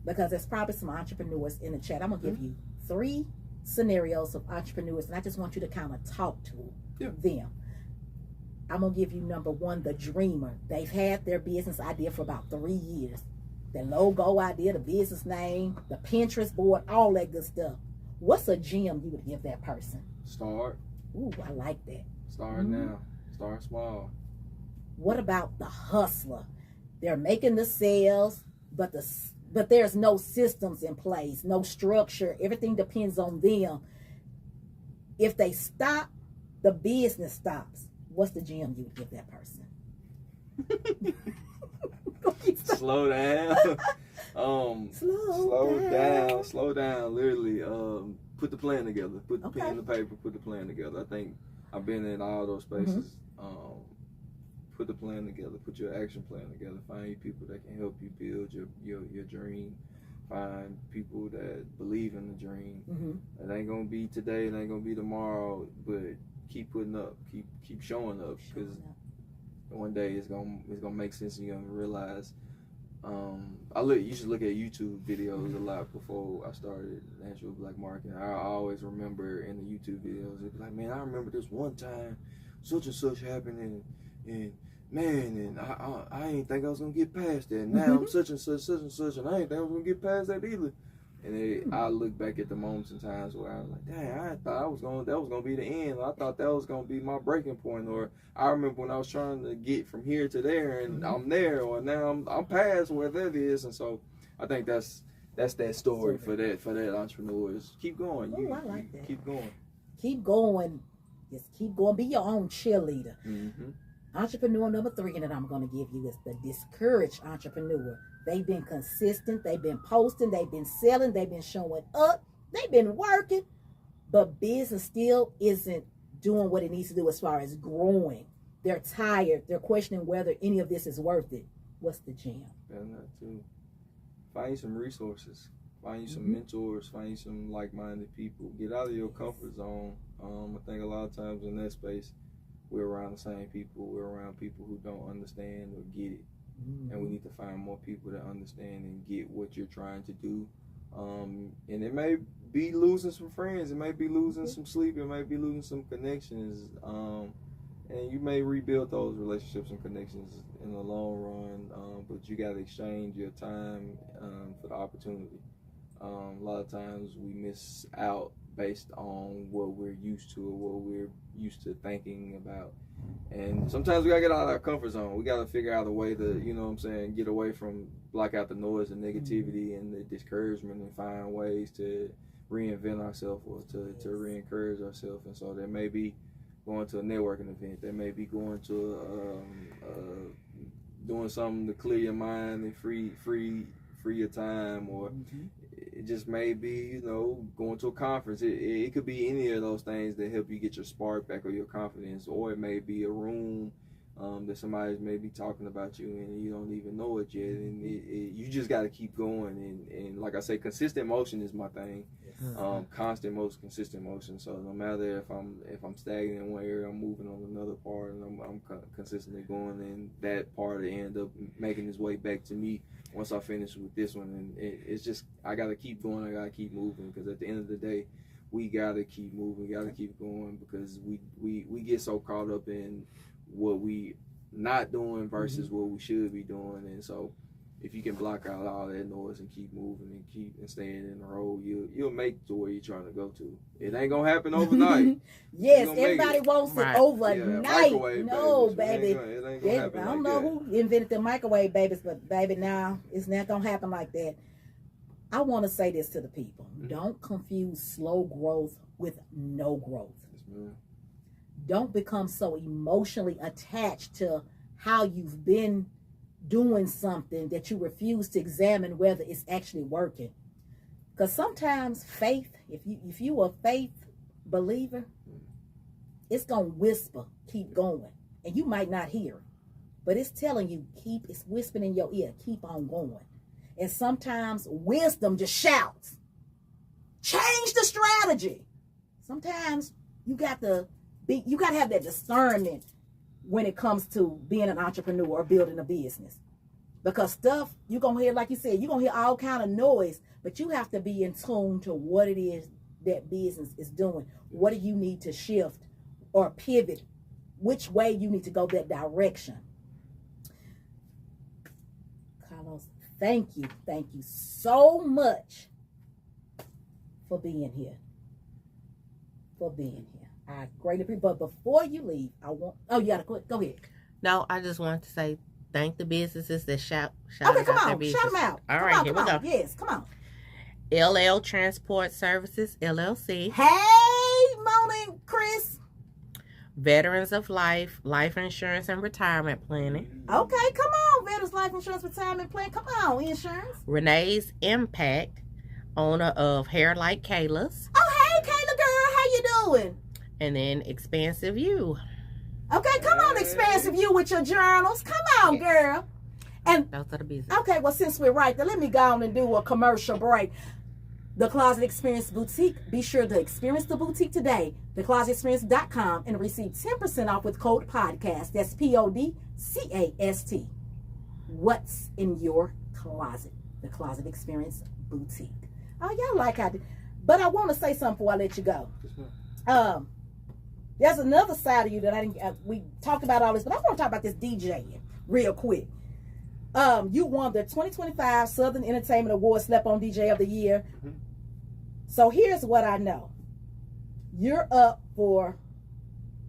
because there's probably some entrepreneurs in the chat, I'm gonna give you 3 scenarios of entrepreneurs, and I just want you to kind of talk to them. I'm gonna give you number 1, the dreamer. They've had their business idea for about 3 years. The logo idea, the business name, the Pinterest board, all that good stuff. What's a gem you would give that person? Start. Ooh, I like that. Start now. Start small. What about the hustler? They're making the sales, but there's no systems in place, no structure. Everything depends on them. If they stop, the business stops. What's the gem you would give that person? Slow down. Slow down. Literally, put the plan together. Put the pen in the paper. Put the plan together. I think I've been in all those spaces. Put the plan together. Put your action plan together. Find you people that can help you build your dream. Find people that believe in the dream. It ain't gonna be today. It ain't gonna be tomorrow. But keep putting up. Keep showing up, because one day it's gonna make sense, and you're gonna realize used to look at YouTube videos a lot before I started Nashville Black Market. I always remember in the YouTube videos, it'd be like, man, I remember this one time such and such happened, and man, and I ain't think I was gonna get past that. Now I'm such and such, and I ain't think I was gonna get past that either. And I look back at the moments and times where I was like, dang, I thought that was gonna be the end. I thought that was gonna be my breaking point. Or I remember when I was trying to get from here to there, and I'm there, or now I'm past where that is. And so I think that's that story for that entrepreneurs. Keep going. I like that. Keep going. Keep going. Just keep going. Be your own cheerleader. Mm-hmm. Entrepreneur number 3 that I'm going to give you is the discouraged entrepreneur. They've been consistent. They've been posting. They've been selling. They've been showing up. They've been working. But business still isn't doing what it needs to do as far as growing. They're tired. They're questioning whether any of this is worth it. What's the jam? And that too. Find you some resources. Find you some mentors. Find you some like-minded people. Get out of your comfort zone. I think a lot of times in that space, we're around the same people. We're around people who don't understand or get it. And we need to find more people that understand and get what you're trying to do. And it may be losing some friends. It may be losing some sleep. It may be losing some connections. And you may rebuild those relationships and connections in the long run. But you got to exchange your time for the opportunity. A lot of times we miss out based on what we're used to or what we're used to thinking about. And sometimes we gotta get out of our comfort zone. We gotta figure out a way to, you know what I'm saying, get away from, block out the noise and negativity and the discouragement, and find ways to reinvent ourselves or to re-encourage ourselves. And so there may be going to a networking event. There may be going to doing something to clear your mind and free your time, or it just may be, you know, going to a conference. It could be any of those things that help you get your spark back or your confidence, or it may be a room that somebody's maybe talking about you and you don't even know it yet, and you just got to keep going. And like I say, consistent motion is my thing. Constant motion, consistent motion. So no matter if I'm stagnant in one area, I'm moving on another part, and I'm consistently going, and that part will end up making its way back to me once I finish with this one. And it's just, I got to keep going. I got to keep moving, because at the end of the day, we got to keep moving. We got to keep going, because we get so caught up in what we not doing versus what we should be doing. And so if you can block out all that noise and keep moving and staying in the road, you'll make to where you're trying to go to. It ain't gonna happen overnight. Yes, everybody wants it overnight. Yeah, no, babies. baby. It ain't gonna happen I don't like know that. who invented the microwave babies, but baby, now it's not gonna happen like that. I want to say this to the people: don't confuse slow growth with no growth. Yes, don't become so emotionally attached to how you've been doing something that you refuse to examine whether it's actually working. Because sometimes faith, if you a faith believer, it's gonna whisper, keep going, and you might not hear it, but it's telling you, it's whispering in your ear, keep on going. And sometimes wisdom just shouts, change the strategy. Sometimes you got to have that discernment when it comes to being an entrepreneur or building a business. Because stuff, you're going to hear, like you said, you're going to hear all kind of noise, but you have to be in tune to what it is that business is doing. What do you need to shift or pivot? Which way you need to go, that direction. Carlos, thank you so much for being here. I greatly appreciate it. But before you leave, you got to go ahead. No, I just want to say thank the businesses that shout okay, come out on, their business. shout them out. All right, here we go. Yes, come on. LL Transport Services, LLC. Hey, morning, Chris. Veterans of Life, Life Insurance and Retirement Planning. Okay, come on. Veterans Life Insurance Retirement Plan. Come on, insurance. Renee's Impact, owner of Hair Like Kayla's. Oh, hey, Kayla girl, how you doing? And then Expansive You. Okay, come on, Expansive You with your journals. Come on, girl. And those are the business. okay, well, since we're right there, let me go on and do a commercial break. The Closet Experience Boutique. Be sure to experience the boutique today. theclosetexperience.com and receive 10% off with code PODCAST. That's PODCAST. What's in your closet, the Closet Experience Boutique. Oh, y'all like how, but I want to say something before I let you go. There's another side of you that I didn't. We talked about all this, but I want to talk about this DJing real quick. You won the 2025 Southern Entertainment Award, Slept On DJ of the Year. Mm-hmm. So here's what I know. You're up for,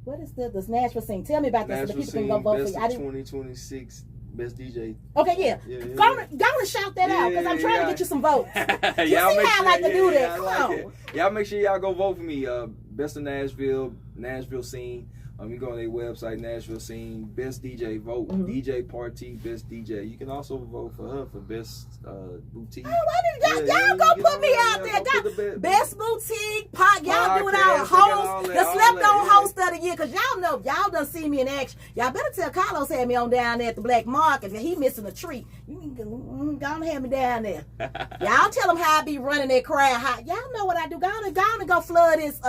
what is the Nashville scene? Tell me about this so the people can go vote for you. I 2026 Best DJ. Okay, yeah. Go and shout that out because I'm trying to get you some votes. You see how I like to do that. Come on. Y'all make sure y'all go vote for me. Best of Nashville scene. You go on their website, Nashville Scene, Best DJ, vote. Mm-hmm. DJ Partee, Best DJ. You can also vote for her for Best Boutique. Oh, y'all go put me out there. Best Boutique, y'all doing our host, the Slept On Host of the Year, because y'all know, y'all done see me in action. Y'all better tell Carlos had me on down there at the Black Market, and he missing a treat. You can go and have me down there. Y'all tell him how I be running that crowd. Y'all know what I do. Go on and go flood this,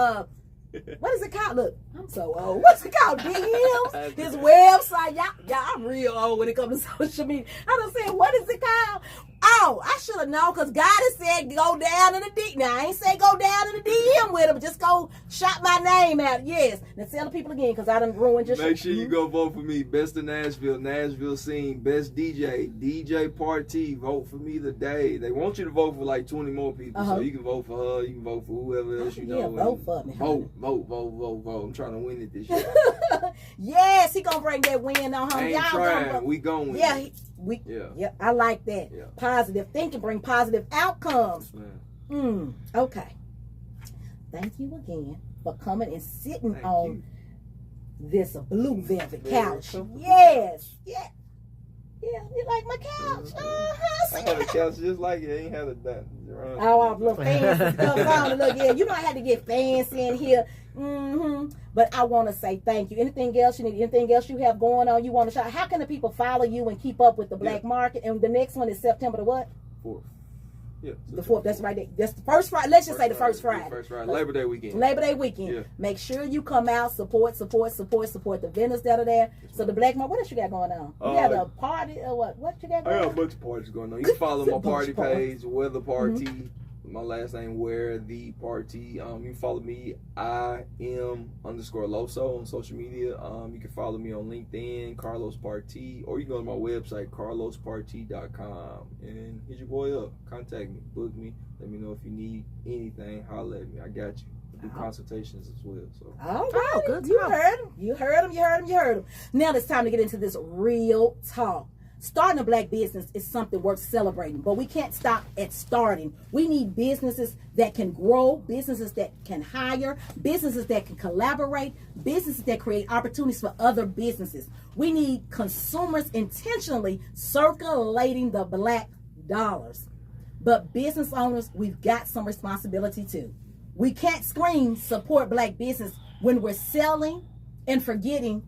what is it called? Look, I'm so old. What's it called? DMs? His website. Y'all, I'm real old when it comes to social media. I done said, what is it called? Oh, I should have known because God has said go down in the DM. Now, I ain't say go down in the DM with him. Just go shout my name out. Yes. Now, tell the people again because I done ruined your shit. Make sure you go vote for me. Best of Nashville Scene, Best DJ, DJ Partee. Vote for me today. They want you to vote for like 20 more people. So you can vote for her. You can vote for whoever else you know. Vote for me. Vote. I'm trying to win it this year. Yes, he gonna bring that win on home. Y'all trying. We going. Yeah. Yeah, I like that. Yeah. Positive thinking bring positive outcomes. Okay. Thank you again for coming and sitting on this blue velvet couch. Yes. Yeah. Yeah, you like my couch? I had a couch just like it. Ain't had a that. Oh, I look fancy stuff on. Look, yeah, you know I had to get fancy in here. But I want to say thank you. Anything else you need? Anything else you have going on? You want to shout? How can the people follow you and keep up with the Black Market? And the next one is September the what? 4th. Yeah, the 4th. That's right there. That's the first Friday. Let's just say the first Friday. First Friday. Labor Day weekend. Labor Day weekend. Yeah. Make sure you come out, support the vendors that are there. So the Black Market. What else you got going on? You got a party or what? What you got going on? I got a bunch of parties going on. You can follow my party page, Weather Partee. My last name, Where the Partee. You can follow me, _Loso on social media. You can follow me on LinkedIn, Carlos Partee, or you can go to my website, carlospartee.com, and hit your boy up. Contact me, book me, let me know if you need anything. Holler at me. I got you. I do consultations as well. So. All right, good. You heard him. Now it's time to get into this real talk. Starting a black business is something worth celebrating, but we can't stop at starting. We need businesses that can grow, businesses that can hire, businesses that can collaborate, businesses that create opportunities for other businesses. We need consumers intentionally circulating the black dollars. But business owners, we've got some responsibility too. We can't scream support black business when we're selling and forgetting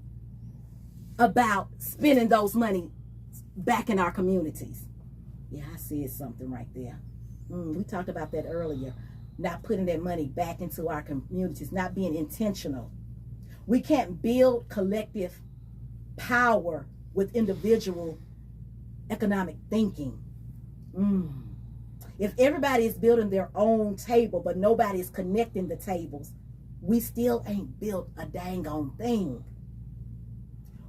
about spending those money back in our communities. Yeah, I see something right there. We talked about that earlier. Not putting that money back into our communities, not being intentional. We can't build collective power with individual economic thinking. If everybody is building their own table, but nobody is connecting the tables, we still ain't built a dang on thing.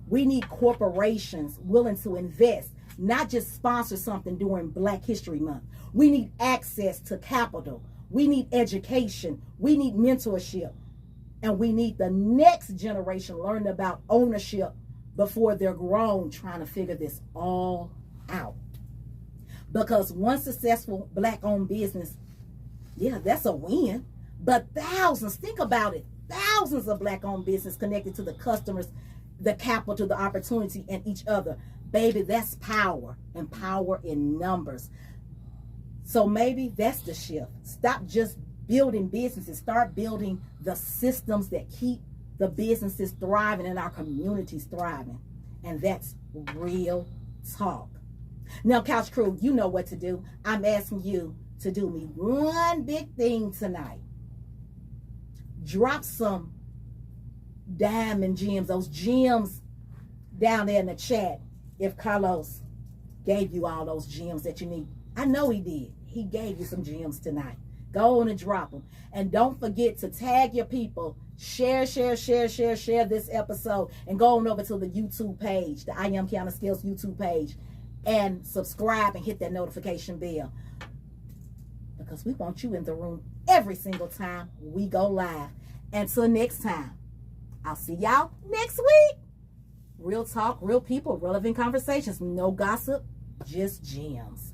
We need corporations willing to invest, not just sponsor something during Black History Month. We need access to capital. We need education. We need mentorship. And we need the next generation learning about ownership before they're grown, trying to figure this all out. Because one successful Black-owned business, yeah, that's a win. But thousands, think about it, thousands of Black-owned business connected to the customers, the capital, the opportunity, and each other. Baby, that's power, and power in numbers. So maybe that's the shift. Stop just building businesses. Start building the systems that keep the businesses thriving and our communities thriving. And that's real talk. Now, Couch Crew, you know what to do. I'm asking you to do me one big thing tonight. Drop some diamond gems, those gems down there in the chat. If Carlos gave you all those gems that you need. I know he did. He gave you some gems tonight. Go on and drop them. And don't forget to tag your people. Share this episode. And go on over to the YouTube page, the I Am Qiana Skills YouTube page. And subscribe and hit that notification bell. Because we want you in the room every single time we go live. Until next time, I'll see y'all next week. Real talk, real people, relevant conversations. No gossip, just gems.